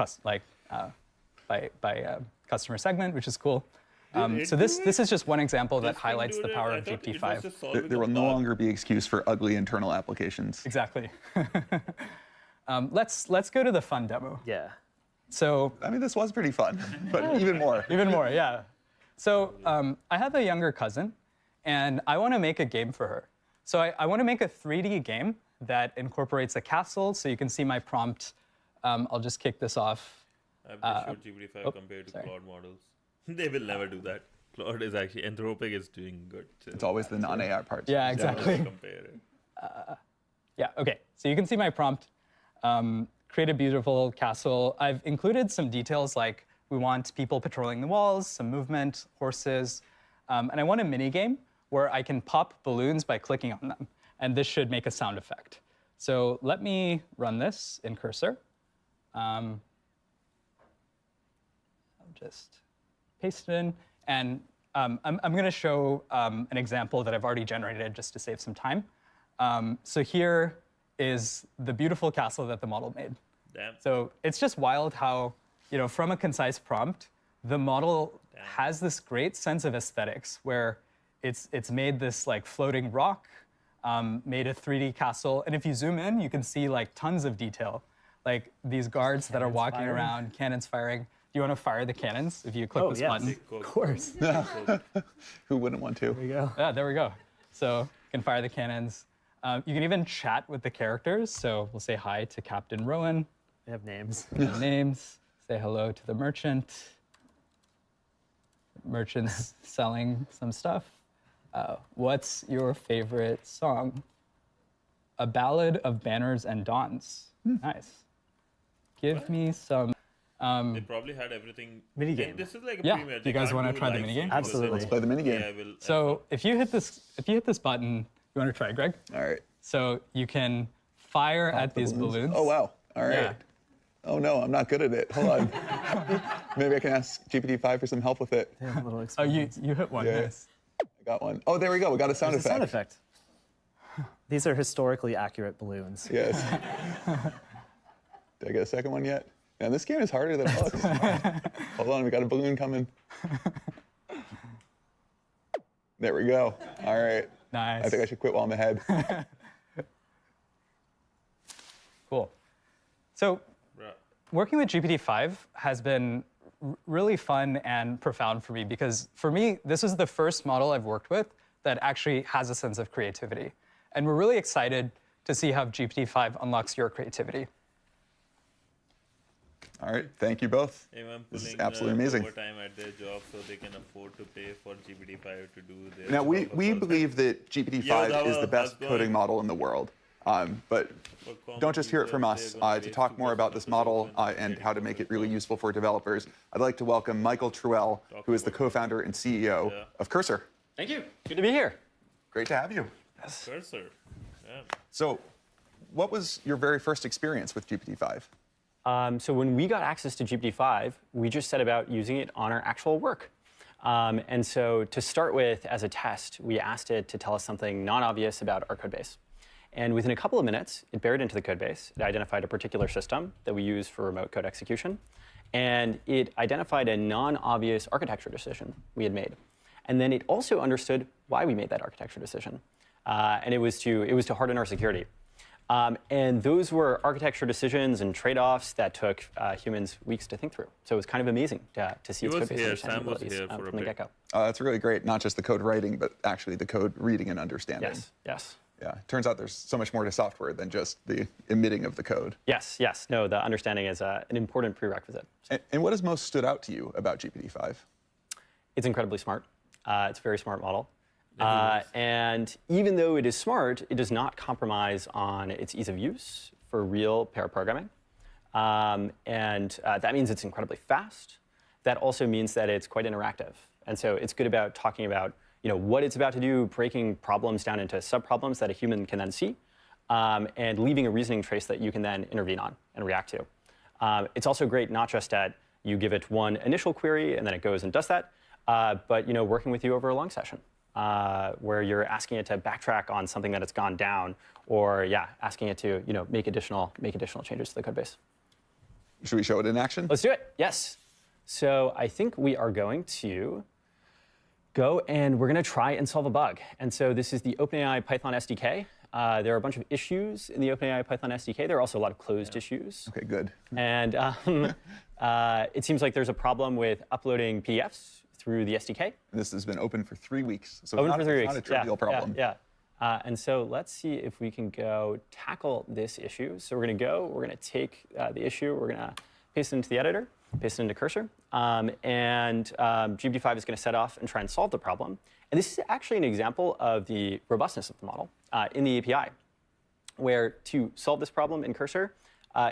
customer segment, which is cool. So this is just one example that highlights the power of GPT-5. There will no longer be excuse for ugly internal applications. Exactly. Let's go to the fun demo. Yeah. So I mean, this was pretty fun, but even more. Even more, yeah. So I have a younger cousin, and I want to make a game for her. So I want to make a 3D game that incorporates a castle. So you can see my prompt. I'll just kick this off. I've just showed GPT-5 compared to Claude models. They will never do that. Claude is actually, Anthropic is doing good. It's always the non-AI part. Yeah, exactly. Compare it. Yeah, okay. So you can see my prompt. Create a beautiful castle. I've included some details like we want people patrolling the walls, some movement, horses. And I want a mini game where I can pop balloons by clicking on them. And this should make a sound effect. So let me run this in Cursor. I'll just paste it in. And I'm going to show an example that I've already generated just to save some time. So here is the beautiful castle that the model made. Damn. So it's just wild how, from a concise prompt, the model has this great sense of aesthetics where it's made this like floating rock, made a 3D castle. And if you zoom in, you can see like tons of detail, like these guards that are walking around, cannons firing. Do you want to fire the cannons if you click this button? Of course. Who wouldn't want to? There you go. Yeah, there we go. So you can fire the cannons. You can even chat with the characters. So we'll say hi to Captain Rowan. They have names. Names. Say hello to the merchant. Merchant's selling some stuff. What's your favorite song? A Ballad of Banners and Dawns. Nice. Give me some. They probably had everything. Minigame. This is like a Yeah. premiere. Do you guys want to try the minigame? Absolutely. Let's play the minigame. Yeah, I will. So if you hit this button, you want to try, Greg? All right. So you can fire at these balloons. Oh, wow. All right. Yeah. Oh, no, I'm not good at it. Hold on. Maybe I can ask GPT-5 for some help with it. They have a little Oh, you hit one. Yeah. Nice. I got one. Oh, there we go. We got a sound There's effect. a sound effect. These are historically accurate balloons. Yes. Did I get a second one yet? Man, this game is harder than it looks. Hold on, we got a balloon coming. There we go. All right. Nice. I think I should quit while I'm ahead. Cool. So working with GPT-5 has been really fun and profound for me because for me, this is the first model I've worked with that actually has a sense of creativity. And we're really excited to see how GPT-5 unlocks your creativity. All right, thank you both. This is absolutely amazing. Overtime at their job so they can afford to pay for GPT-5 to do their Now, we job. believe that GPT-5 is the best coding model in the world. But don't just hear it from us. To talk more about this model and how to make it really useful for developers, I'd like to welcome Michael Truell, who is the co-founder and CEO of Cursor. Thank you. Good to be here. Great to have you. Yes. Cursor. Yeah. So what was your very first experience with GPT-5? So when we got access to GPT-5, we just set about using it on our actual work. And so to start with, as a test, we asked it to tell us something non-obvious about our code base. And within a couple of minutes, it buried into the code base. It identified a particular system that we use for remote code execution. And it identified a non-obvious architecture decision we had made. And then it also understood why we made that architecture decision. And it was to harden our security. And those were architecture decisions and trade-offs that took humans weeks to think through. So it was kind of amazing to see its code base understanding abilities from the get-go. That's really great. Not just the code writing, but actually the code reading and understanding. Yes, yes. Yeah, turns out there's so much more to software than just the emitting of the code. Yes, yes. No, the understanding is an important prerequisite. And what has most stood out to you about GPT-5? It's incredibly smart. It's a very smart model. And even though it is smart, it does not compromise on its ease of use for real pair programming. That means it's incredibly fast. That also means that it's quite interactive. And so it's good about talking about what it's about to do, breaking problems down into subproblems that a human can then see, and leaving a reasoning trace that you can then intervene on and react to. It's also great not just at you give it one initial query and then it goes and does that, but working with you over a long session. Where you're asking it to backtrack on something that it's gone down, or asking it to make additional changes to the code base. Should we show it in action? Let's do it. Yes. So I think we are going to go and we're going to try and solve a bug. And so this is the OpenAI Python SDK. There are a bunch of issues in the OpenAI Python SDK. There are also a lot of closed issues. Okay, good. And it seems like there's a problem with uploading PDFs through the SDK. This has been open for 3 weeks, so open it's for 3 weeks. Not a trivial problem. Yeah. And so let's see if we can go tackle this issue. So we're going to take the issue, we're going to paste it into the editor, paste it into Cursor, and GPT-5 is going to set off and try and solve the problem. And this is actually an example of the robustness of the model in the API, where to solve this problem in Cursor,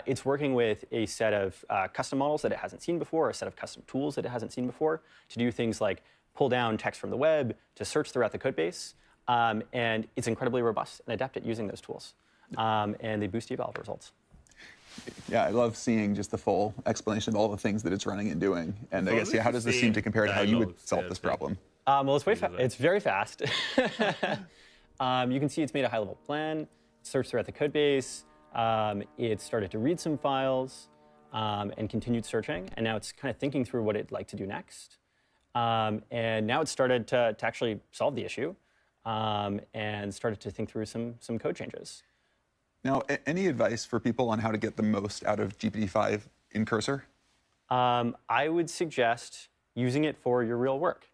it's working with a set of custom models that it hasn't seen before, a set of custom tools that it hasn't seen before, to do things like pull down text from the web, to search throughout the code base. And it's incredibly robust and adept at using those tools. And they boost eval results. Yeah, I love seeing just the full explanation of all the things that it's running and doing. And I guess, how does this seem to compare to how you would solve this problem? Well, it's very fast. You can see it's made a high-level plan, searched throughout the code base. It started to read some files and continued searching. And now it's kind of thinking through what it'd like to do next. And now it's started to actually solve the issue and started to think through some code changes. Now, any advice for people on how to get the most out of GPT-5 in Cursor? I would suggest using it for your real work.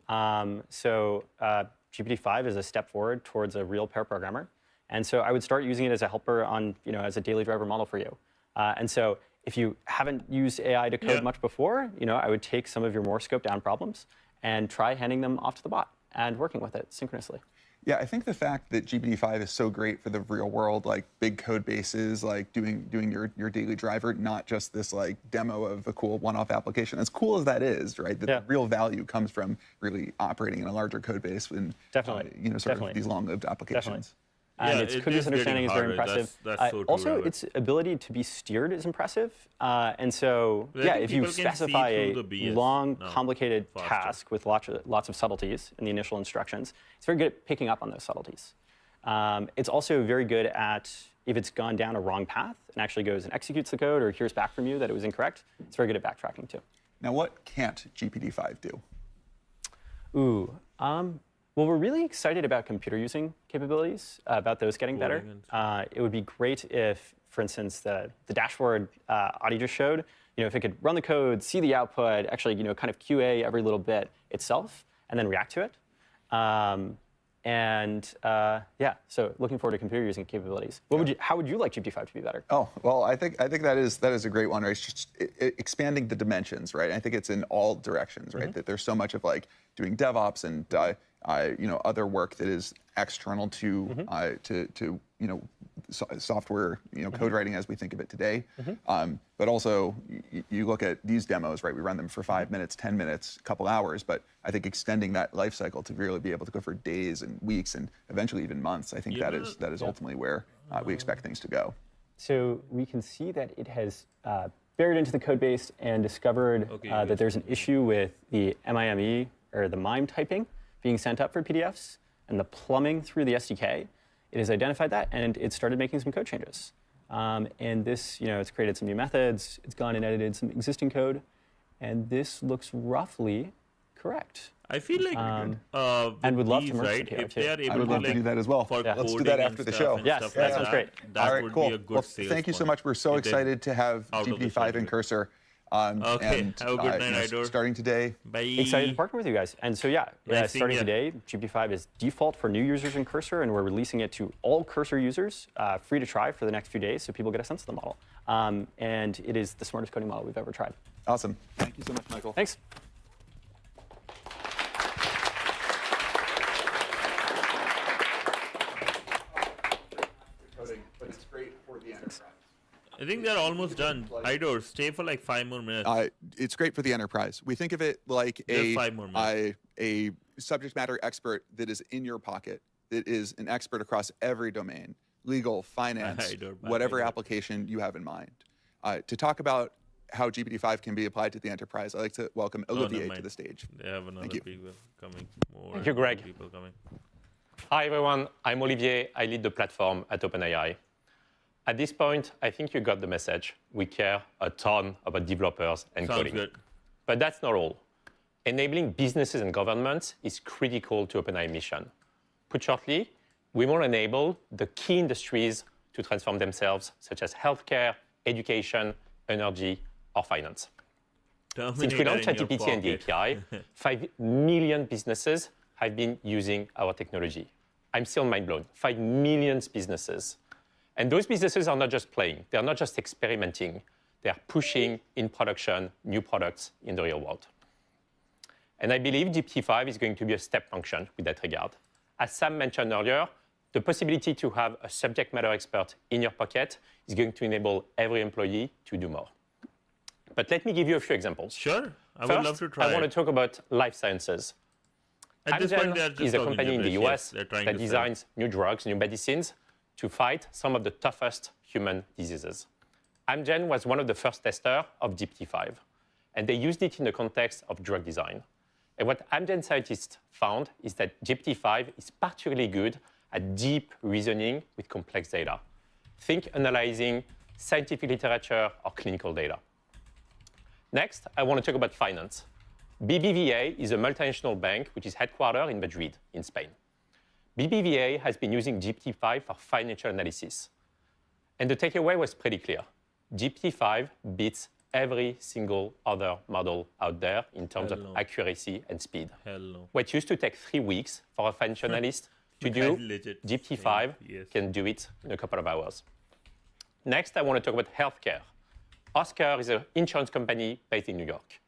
GPT-5 is a step forward towards a real pair programmer. And so I would start using it as a helper on, as a daily driver model for you. And so if you haven't used AI to code much before, I would take some of your more scoped down problems and try handing them off to the bot and working with it synchronously. Yeah, I think the fact that GPT-5 is so great for the real world, like big code bases, like doing your daily driver, not just this like demo of a cool one-off application. As cool as that is, right? That the real value comes from really operating in a larger code base and of these long-lived applications. Definitely. And its code understanding is very impressive. That's so also, its ability to be steered is impressive. And so, if you specify a long, complicated task with lots of subtleties in the initial instructions, it's very good at picking up on those subtleties. It's also very good at, if it's gone down a wrong path and actually goes and executes the code or hears back from you that it was incorrect, it's very good at backtracking too. Now, what can't GPT-5 do? Well, we're really excited about computer using capabilities, about those getting better. It would be great if, for instance, the dashboard Adi just showed, if it could run the code, see the output, actually, kind of QA every little bit itself, and then react to it. So looking forward to computer using capabilities. How would you like GPT-5 to be better? Oh, well, I think that is a great one, right? It's just expanding the dimensions, right? I think it's in all directions, right? That there's so much of like doing DevOps and other work that is external to software, code writing as we think of it today. But also, you look at these demos, right? We run them for 5 minutes, 10 minutes, a couple hours. But I think extending that life cycle to really be able to go for days and weeks and eventually even months, I think that is ultimately where we expect things to go. So we can see that it has buried into the code base and discovered that there's an issue with the MIME or the MIME typing being sent up for PDFs and the plumbing through the SDK. It has identified that, and it started making some code changes. And this, it's created some new methods. It's gone and edited some existing code, and this looks roughly correct. I feel like, and would love to merge right? If they are able I would love to do that as well. Let's do that after the show. Yes, that sounds great. That All right, would cool. be a good Well, sales thank you so point. much. We're so excited to have Out of the GPT-5 and Cursor. Okay, and, have a good night, Idor. Starting today. Bye. Excited to partner with you guys. And so Nice starting seeing today, GPT-5 is default for new users in Cursor, and we're releasing it to all Cursor users, free to try for the next few days, so people get a sense of the model. And it is the smartest coding model we've ever tried. Awesome. Thank you so much, Michael. Thanks. But it's great for the enterprise. I think they're almost done. Idor, stay for like 5 more minutes. It's great for the enterprise. We think of it like Just 5 more minutes. a subject matter expert that is in your pocket, that is an expert across every domain, legal, finance, Idor, bye, whatever Idor. application you have in mind. To talk about how GPT-5 can be applied to the enterprise, I'd like to welcome Olivier never to mind. the stage. They have another Thank you. people coming. More Thank you, Greg. people coming. Hi, everyone. I'm Olivier. I lead the platform at OpenAI. At this point, I think you got the message. We care a ton about developers and Sounds coding. good. But that's not all. Enabling businesses and governments is critical to OpenAI mission. Put shortly, we want to enable the key industries to transform themselves, such as healthcare, education, energy, or finance. Since we launched ChatGPT and the API, 5 million businesses have been using our technology. I'm still mind blown. 5 million businesses. And those businesses are not just playing. They're not just experimenting. They're pushing in production new products in the real world. And I believe GPT-5 is going to be a step function with that regard. As Sam mentioned earlier, the possibility to have a subject matter expert in your pocket is going to enable every employee to do more. But let me give you a few examples. Sure, I First, would love to try I want to it. talk about life sciences. At this point, they're Amgen just is a talking company in the gibberish, US yes, they're trying that to sell. designs new drugs, new medicines to fight some of the toughest human diseases. Amgen was one of the first testers of GPT-5, and they used it in the context of drug design. And what Amgen scientists found is that GPT-5 is particularly good at deep reasoning with complex data. Think analyzing scientific literature or clinical data. Next, I want to talk about finance. BBVA is a multinational bank which is headquartered in Madrid, in Spain. BBVA has been using GPT-5 for financial analysis. And the takeaway was pretty clear. GPT-5 beats every single other model out there in terms of accuracy and speed. What used to take 3 weeks for a financial analyst to do, GPT-5 can do it in a couple of hours. Next, I want to talk about healthcare. Oscar is an insurance company based in New York.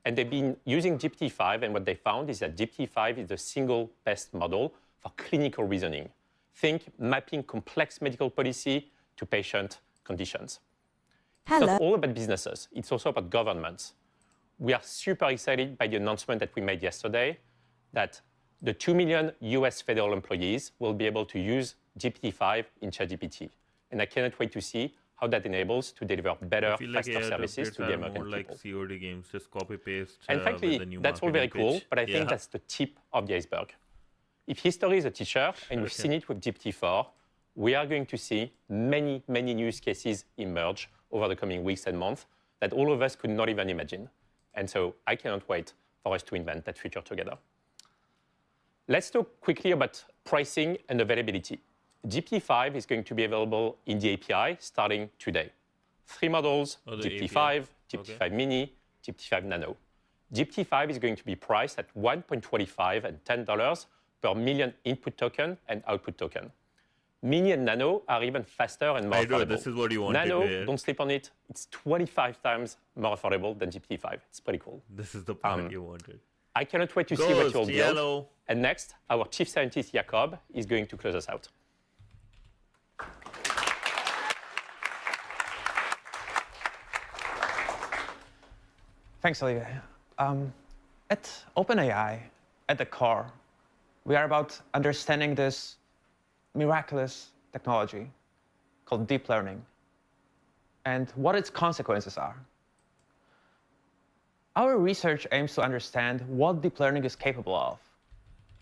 And they've been using GPT-5, and what they found is that GPT-5 is the single best model for clinical reasoning. Think mapping complex medical policy to patient conditions. It's not all about businesses. It's also about governments. We are super excited by the announcement that we made yesterday that the 2 million US federal employees will be able to use GPT-5 in ChatGPT. And I cannot wait to see how that enables to deliver better, faster services to the American more like people. COD games, just copy paste. And frankly, with the new that's all very marketing cool, pitch. but I think that's the tip of the iceberg. If history is a teacher, and we've seen it with GPT-4, we are going to see many, many use cases emerge over the coming weeks and months that all of us could not even imagine. And so I cannot wait for us to invent that future together. Let's talk quickly about pricing and availability. GPT-5 is going to be available in the API starting today. 3 models, GPT-5, GPT-5 Mini, GPT-5 Nano. GPT-5 is going to be priced at $1.25 and $10 per million input token and output token. Mini and Nano are even faster and more affordable. This is what you wanted Nano, to hear. don't sleep on it, it's 25 times more affordable than GPT-5. It's pretty cool. This is the part you wanted. I cannot wait to see what you'll build. And next, our chief scientist, Jakob, is going to close us out. Thanks, Olivier. At OpenAI, at the core, we are about understanding this miraculous technology called deep learning and what its consequences are. Our research aims to understand what deep learning is capable of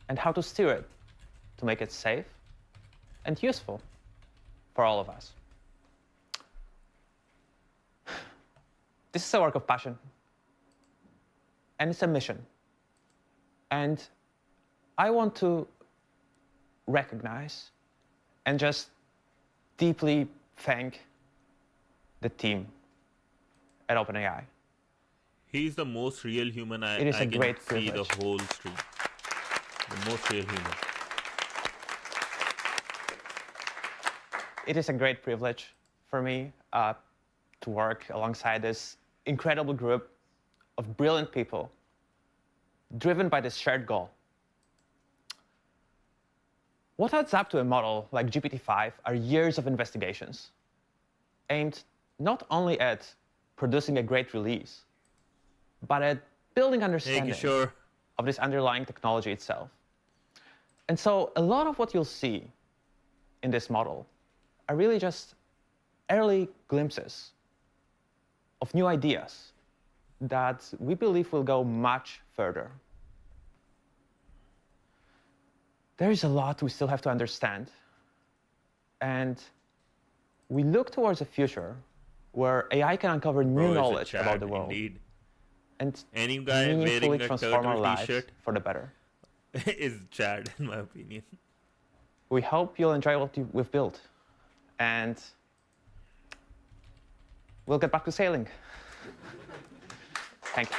and how to steer it to make it safe and useful for all of us. This is a work of passion, and it's a mission. And I want to recognize and just deeply thank the team at OpenAI. He's the most real human I It is a can great see privilege. the whole stream. The most real human. It is a great privilege for me to work alongside this incredible group of brilliant people driven by this shared goal. What adds up to a model like GPT-5 are years of investigations aimed not only at producing a great release, but at building understanding of this underlying technology itself. And so a lot of what you'll see in this model are really just early glimpses of new ideas that we believe will go much further. There is a lot we still have to understand, and we look towards a future where AI can uncover new knowledge about the world and any guy meaningfully wearing a transform our turtle lives t-shirt for the better. is Chad, in my opinion. We hope you'll enjoy what we've built, and we'll get back to sailing. Thank you.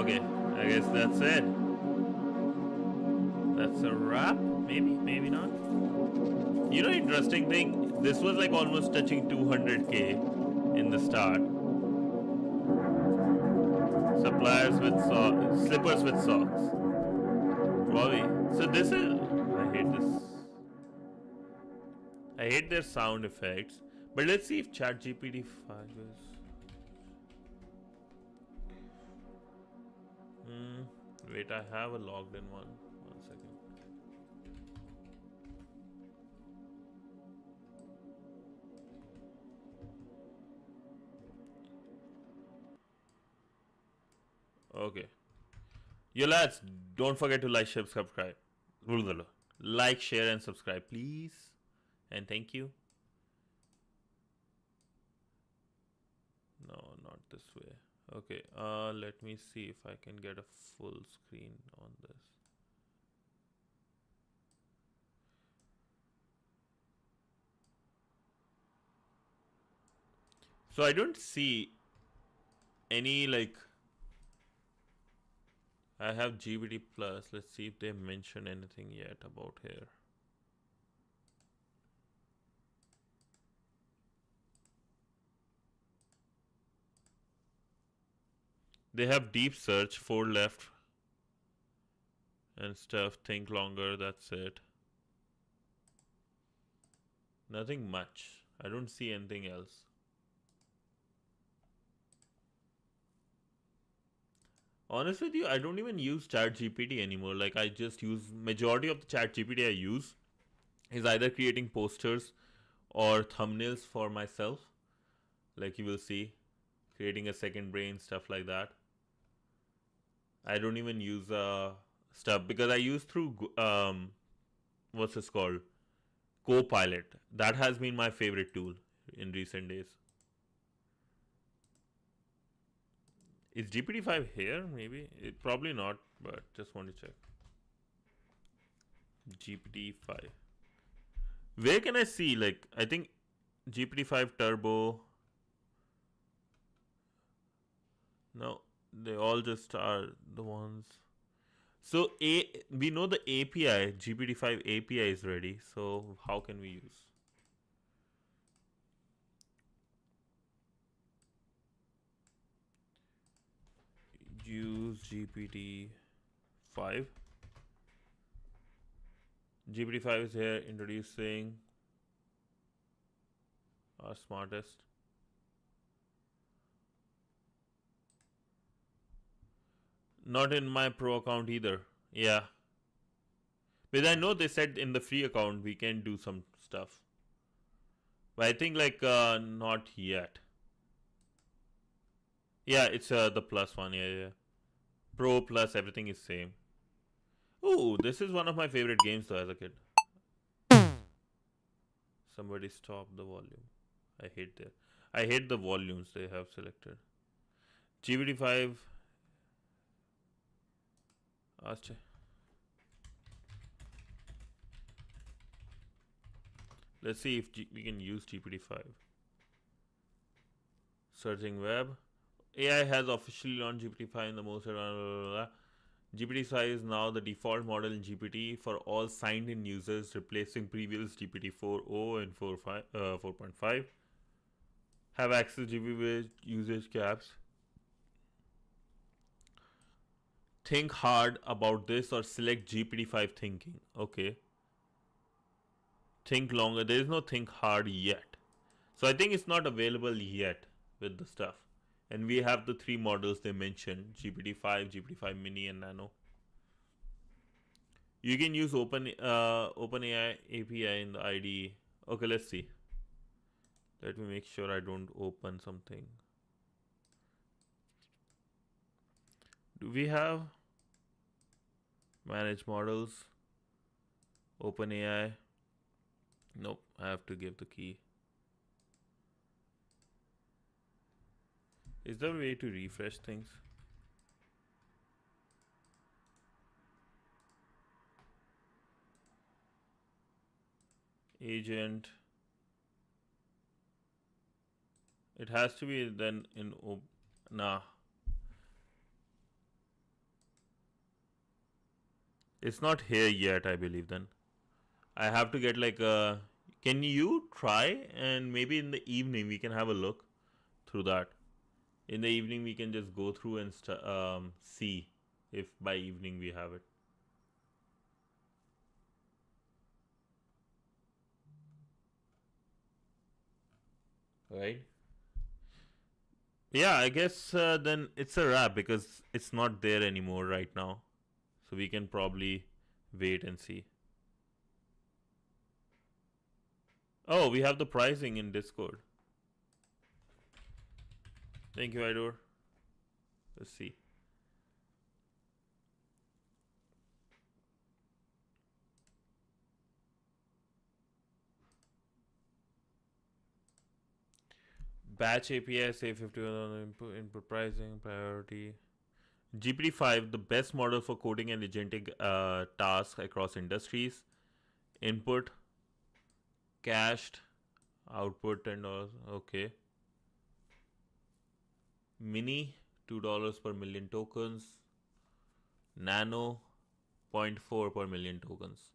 Okay, I guess that's it. That's a wrap? Maybe, maybe not. You know, interesting thing, this was like almost touching 200K in the start. Suppliers with socks, slippers with socks. Probably. So this is, I hate this. I hate their sound effects. But let's see if ChatGPT 5 is. Wait, I have a logged in one. 1 second. Okay. You lads, don't forget to like, share, subscribe. Like, share, and subscribe, please. And thank you. No, not this way. Okay, let me see if I can get a full screen on this. So I don't see any like. I have GPT Plus. Let's see if they mention anything yet about here. They have deep search, 4 left and stuff, think longer, that's it. Nothing much. I don't see anything else. Honest with you, I don't even use ChatGPT anymore. Like, I just use, majority of the ChatGPT I use is either creating posters or thumbnails for myself. Like you will see, creating a second brain, stuff like that. I don't even use stuff because I use through what's this called? Copilot. That has been my favorite tool in recent days. Is GPT-5 here? Maybe probably not, but just want to check. GPT-5. Where can I see? Like, I think GPT-5 Turbo. No, they all just are the ones. So we know the API, GPT-5 API is ready. So how can we use? Use GPT-5. GPT-5 is here introducing our smartest. Not in my pro account either. Yeah. But I know they said in the free account we can do some stuff. But I think like not yet. Yeah, it's the plus one. Yeah. Pro plus everything is same. Ooh, this is one of my favorite games though as a kid. Somebody stop the volume. I hate the volumes they have selected. GPT-5. Let's see if we can use GPT-5. Searching web. AI has officially launched GPT-5 in the most. GPT-5 is now the default model in GPT for all signed-in users, replacing previous GPT 4.0 and 4.5. Have access to GPT usage caps. Think hard about this or select GPT-5 thinking. Okay. Think longer. There is no think hard yet. So I think it's not available yet with the stuff. And we have the three models they mentioned, GPT-5, GPT-5 Mini, and Nano. You can use OpenAI API in the IDE. Okay, let's see. Let me make sure I don't open something. Do we have manage models? OpenAI? Nope, I have to give the key. Is there a way to refresh things? Agent. It has to be then in nah. It's not here yet, I believe then. I have to get like a... Can you try and maybe in the evening we can have a look through that. In the evening we can just go through and see if by evening we have it. Right? Yeah, I guess then it's a wrap because it's not there anymore right now. So we can probably wait and see. Oh, we have the pricing in Discord. Thank you, Idor. Let's see. Batch API, say 50 input pricing, priority. GPT-5, the best model for coding and agentic tasks across industries. Input, cached, output $10. Okay. Mini, $2 per million tokens. Nano, 0.4 per million tokens.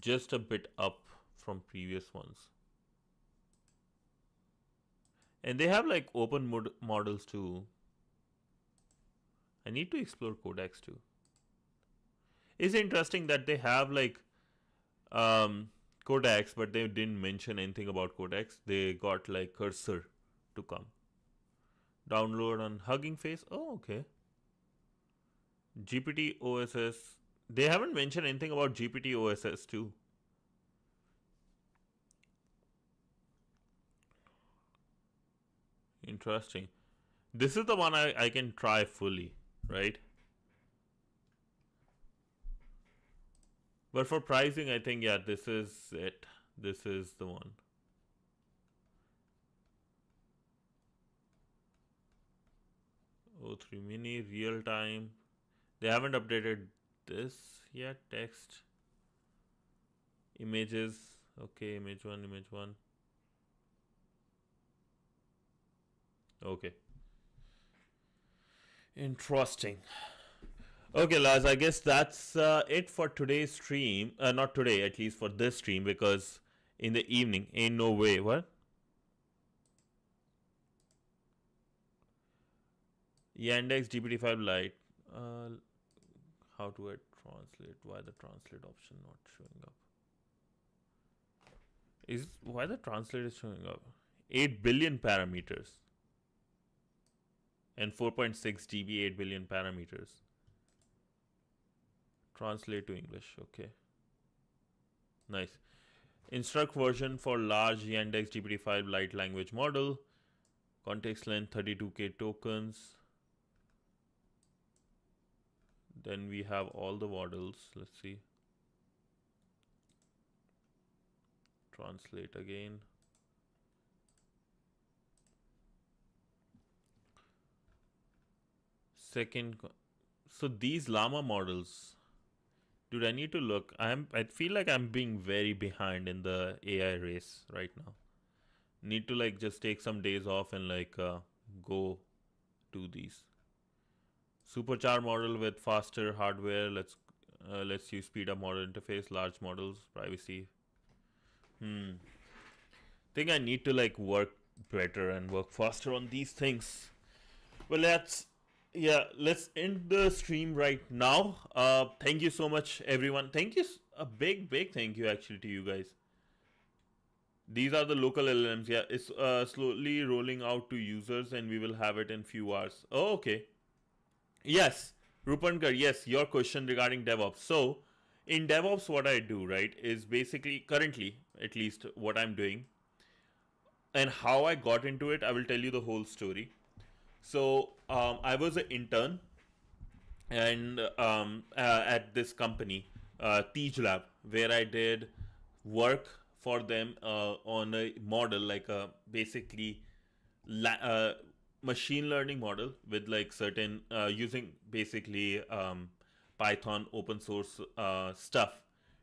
Just a bit up from previous ones. And they have like open models too. I need to explore codecs too. It's interesting that they have like codecs, but they didn't mention anything about codecs. They got like cursor to come. Download on Hugging Face. Oh, okay. GPT OSS. They haven't mentioned anything about GPT OSS too. Interesting. This is the one I can try fully, right? But for pricing, I think, yeah, this is it. This is the one. O3 Mini, real time. They haven't updated this yet. Text. Images. Okay, image one, image one. Okay. Interesting. Okay, Laz, I guess that's it for today's stream. Not today, at least for this stream, because in the evening, ain't no way. What? Yandex GPT-5 Lite. How do I translate? Why the translate option not showing up? Why the translate is showing up? 8 billion parameters. And 4.6 GB, 8 billion parameters. Translate to English. Okay. Nice. Instruct version for large Yandex GPT-5 Lite language model. Context length 32K tokens. Then we have all the models. Let's see. Translate again. Second. So these llama models. Dude, I need to look. I feel like I'm being very behind in the AI race right now. Need to like just take some days off and like go do these. Supercharged model with faster hardware. Let's use speed up model interface, large models, privacy. Think I need to like work better and work faster on these things. Well, let's end the stream right now. Thank you so much, everyone. Thank you, a big thank you actually to you guys. These are the local LLMs. Yeah, it's slowly rolling out to users, and we will have it in few hours. Oh, okay. Yes, Rupankar, yes, your question regarding DevOps. So, in DevOps, what I do, right, is basically, currently, at least what I'm doing, and how I got into it, I will tell you the whole story. So, I was an intern and at this company, Teach Lab, where I did work for them on a model, like a basically machine learning model with like certain using basically Python open source stuff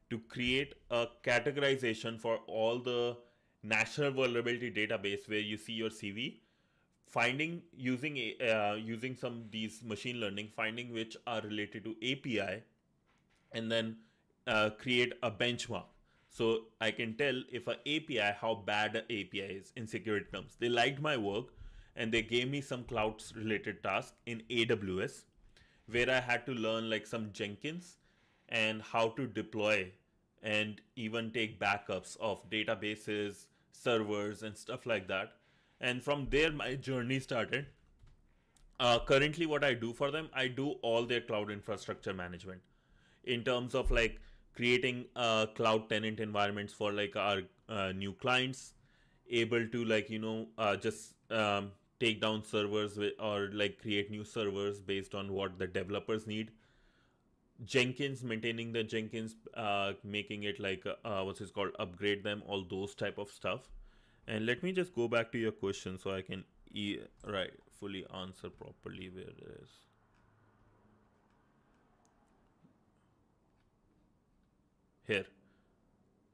to create a categorization for all the national vulnerability database where you see your CV, finding using some these machine learning, finding which are related to API, and then create a benchmark. So I can tell if an API, how bad an API is in security terms. They liked my work, and they gave me some cloud related tasks in AWS, where I had to learn like some Jenkins and how to deploy and even take backups of databases, servers, and stuff like that. And from there, my journey started. Currently, what I do for them, I do all their cloud infrastructure management in terms of like creating cloud tenant environments for like our new clients, able to like, just take down servers or like create new servers based on what the developers need. Jenkins, maintaining the Jenkins, making it like what's it called, upgrade them, all those type of stuff. And let me just go back to your question so I can fully answer properly where it is. Here,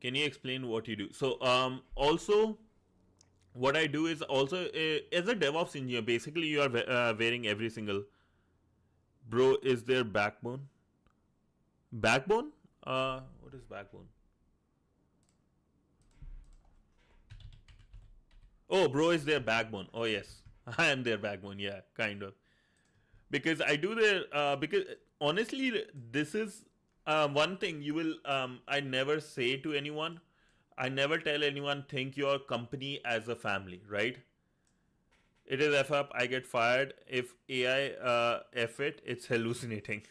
can you explain what you do? So also what I do is also as a DevOps engineer, basically you are wearing every single. Bro, is there backbone? Backbone? What is backbone? Oh, bro is their backbone. Oh yes, I am their backbone. Yeah, kind of. Because I do their because honestly, this is one thing you will I never say to anyone. I never tell anyone think your company as a family, right? It is F up, I get fired. If AI F it, it's hallucinating.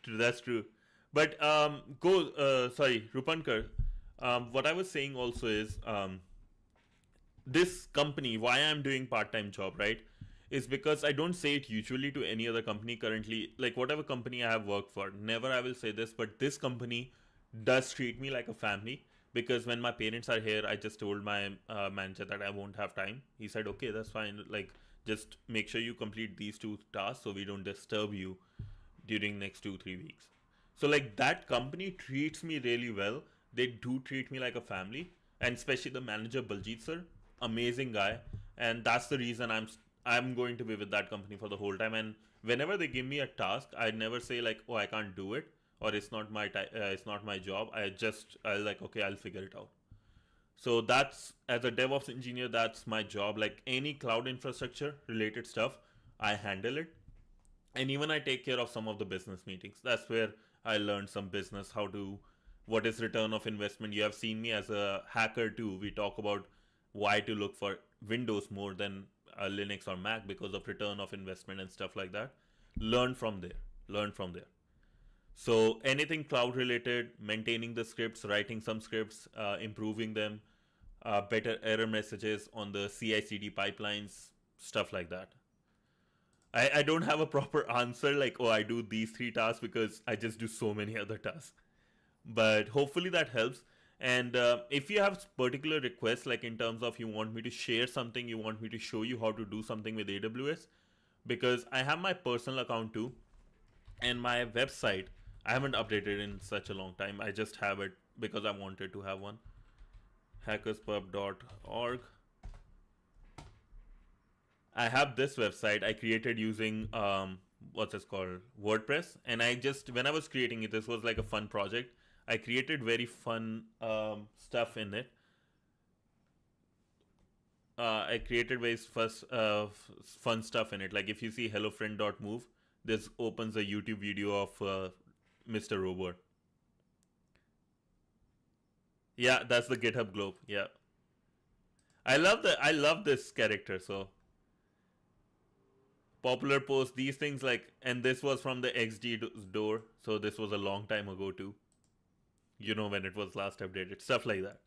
That's true. But sorry, Rupankar. What I was saying also is this company, why I'm doing part-time job, right, is because I don't say it usually to any other company currently. Like whatever company I have worked for, never I will say this, but this company does treat me like a family. Because when my parents are here, I just told my manager that I won't have time. He said, okay, that's fine. Like, just make sure you complete these 2 tasks so we don't disturb you during next 2-3 weeks. So like that company treats me really well. They do treat me like a family, and especially the manager Baljit sir, amazing guy. And that's the reason I'm going to be with that company for the whole time. And whenever they give me a task, I never say like, oh, I can't do it, or it's not my job. I'll like, okay, I'll figure it out. So that's, as a DevOps engineer, that's my job. Like any cloud infrastructure related stuff, I handle it. And even I take care of some of the business meetings. That's where I learned some business, what is return of investment. You have seen me as a hacker too. We talk about why to look for Windows more than Linux or Mac because of return of investment and stuff like that. Learn from there. So anything cloud related, maintaining the scripts, writing some scripts, improving them, better error messages on the CI/CD pipelines, stuff like that. I don't have a proper answer like, oh, I do these 3 tasks, because I just do so many other tasks. But hopefully that helps. And if you have particular requests, like in terms of you want me to share something, you want me to show you how to do something with AWS, because I have my personal account too, and my website, I haven't updated in such a long time. I just have it because I wanted to have one. hackerspub.org. I have this website I created using what's it called, WordPress. And when I was creating it, this was like a fun project. I created very fun stuff in it. I created very fun stuff in it. Like if you see hellofriend.move, this opens a YouTube video of Mr. Robot. Yeah, that's the GitHub globe. Yeah, I love this character. So popular post, these things, like, and this was from the XD door, so this was a long time ago too. You know, when it was last updated, stuff like that.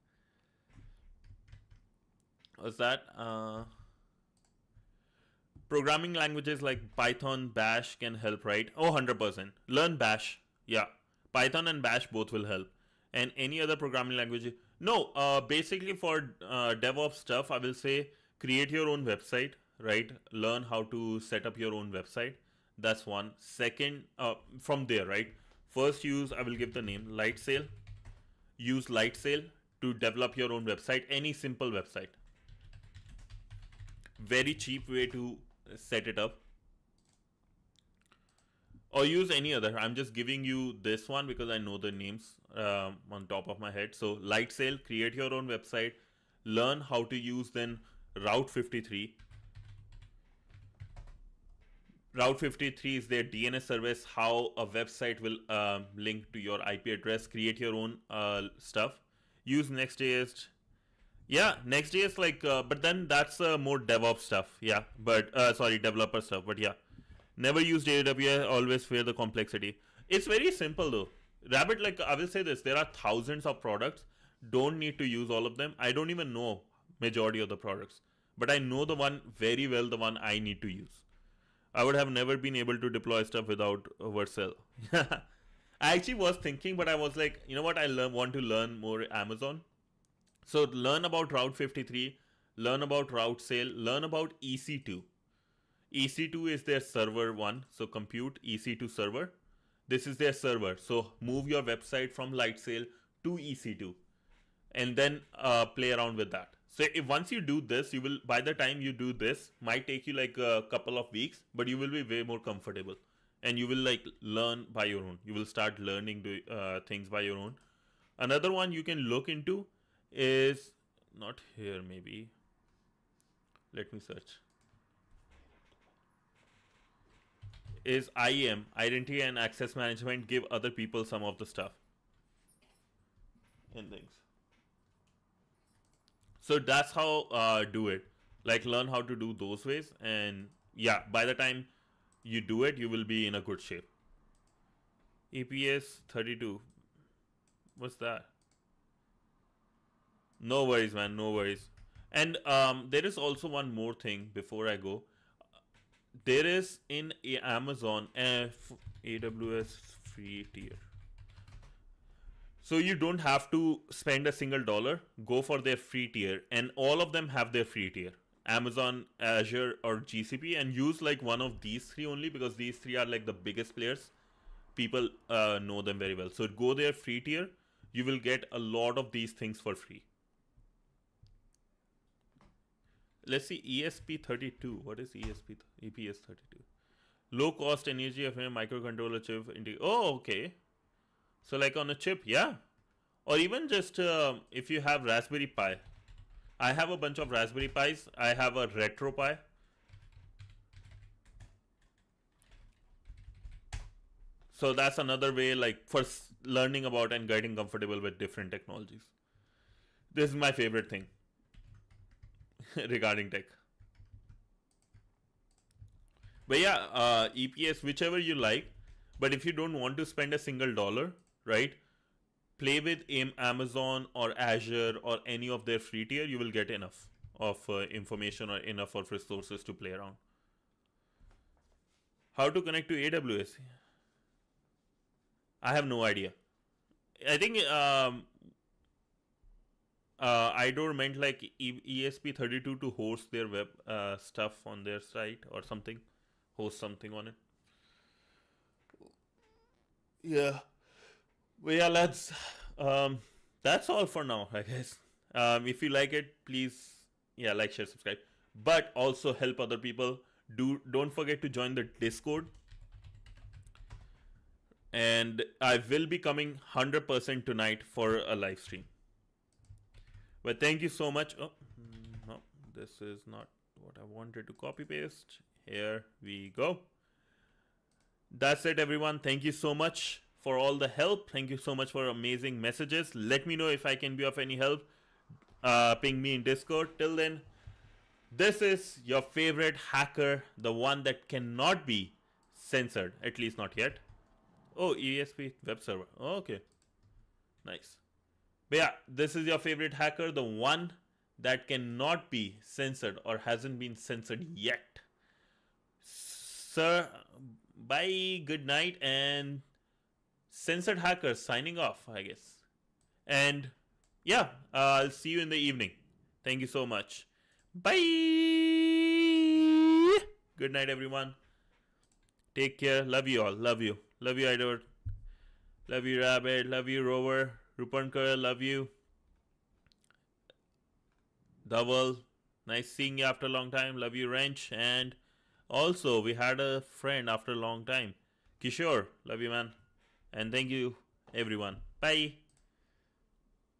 What's that? Programming languages like Python, Bash can help, right? Oh, 100%. Learn Bash. Yeah, Python and Bash both will help. And any other programming language? No, basically for DevOps stuff, I will say create your own website, right? Learn how to set up your own website. That's one. Second, from there, right? First I will give the name, Lightsail. Use Lightsail to develop your own website, any simple website. Very cheap way to set it up. Or use any other. I'm just giving you this one because I know the names on top of my head. So Lightsail, create your own website. Learn how to use then Route 53. Route 53 is their DNS service, how a website will link to your IP address. Create your own stuff. Use Next.js. Yeah, Next.js, like, but then that's more DevOps stuff. Yeah, but sorry, developer stuff. But yeah, never use AWS. Always fear the complexity. It's very simple though. Rabbit, like, I will say this: there are thousands of products. Don't need to use all of them. I don't even know majority of the products, but I know the one very well. The one I need to use. I would have never been able to deploy stuff without Vercel. I actually was thinking, but I was like, you know what? I want to learn more Amazon. So learn about Route 53, learn about Route Sail, learn about EC2. EC2 is their server one. So compute EC2 server. This is their server. So move your website from Lightsail to EC2 and then play around with that. So if once you do this, you will, by the time you do this, might take you like a couple of weeks, but you will be way more comfortable and you will like learn by your own. You will start learning things by your own. Another one you can look into is not here, maybe. Let me search. Is IAM, Identity and Access Management, give other people some of the stuff and things. So that's how do it. Like learn how to do those ways, and yeah, by the time you do it, you will be in a good shape. EPS 32. What's that? No worries, man. No worries. And there is also one more thing before I go. There is in Amazon AWS free tier. So you don't have to spend a single dollar. Go for their free tier, and all of them have their free tier. Amazon, Azure, or GCP, and use like one of these three only, because these three are like the biggest players. People know them very well. So go their free tier. You will get a lot of these things for free. Let's see ESP32. What is EPS32? Low cost energy of a microcontroller chip. Oh, okay. So like on a chip, yeah. Or even just if you have Raspberry Pi. I have a bunch of Raspberry Pis. I have a RetroPie. So that's another way, like, for learning about and getting comfortable with different technologies. This is my favorite thing regarding tech. But yeah, EPS, whichever you like. But if you don't want to spend a single dollar, right, play with Amazon or Azure or any of their free tier. You will get enough of information or enough of resources to play around. How to connect to AWS? I have no idea. I think IDOR meant like ESP32 to host their web stuff on their site or something. Host something on it. Yeah. Well, yeah, let's. That's all for now, I guess. If you like it, please, yeah, like, share, subscribe. But also help other people. Don't forget to join the Discord. And I will be coming 100% tonight for a live stream. But thank you so much. Oh, no, this is not what I wanted to copy paste. Here we go. That's it, everyone. Thank you so much for all the help. Thank you so much for amazing messages. Let me know if I can be of any help. Ping me in Discord. Till then, this is your favorite hacker, the one that cannot be censored, at least not yet. Oh, ESP web server. Oh, okay. Nice. But yeah, this is your favorite hacker, the one that cannot be censored or hasn't been censored yet. Sir, bye, good night, and censored hackers signing off, I guess. And yeah, I'll see you in the evening. Thank you so much. Bye. Good night, everyone. Take care. Love you all. Love you. Love you, Idor. Love you, Rabbit. Love you, Rover. Rupankar, love you. Dhaval, nice seeing you after a long time. Love you, Wrench. And also, we had a friend after a long time. Kishore, love you, man. And thank you, everyone. Bye.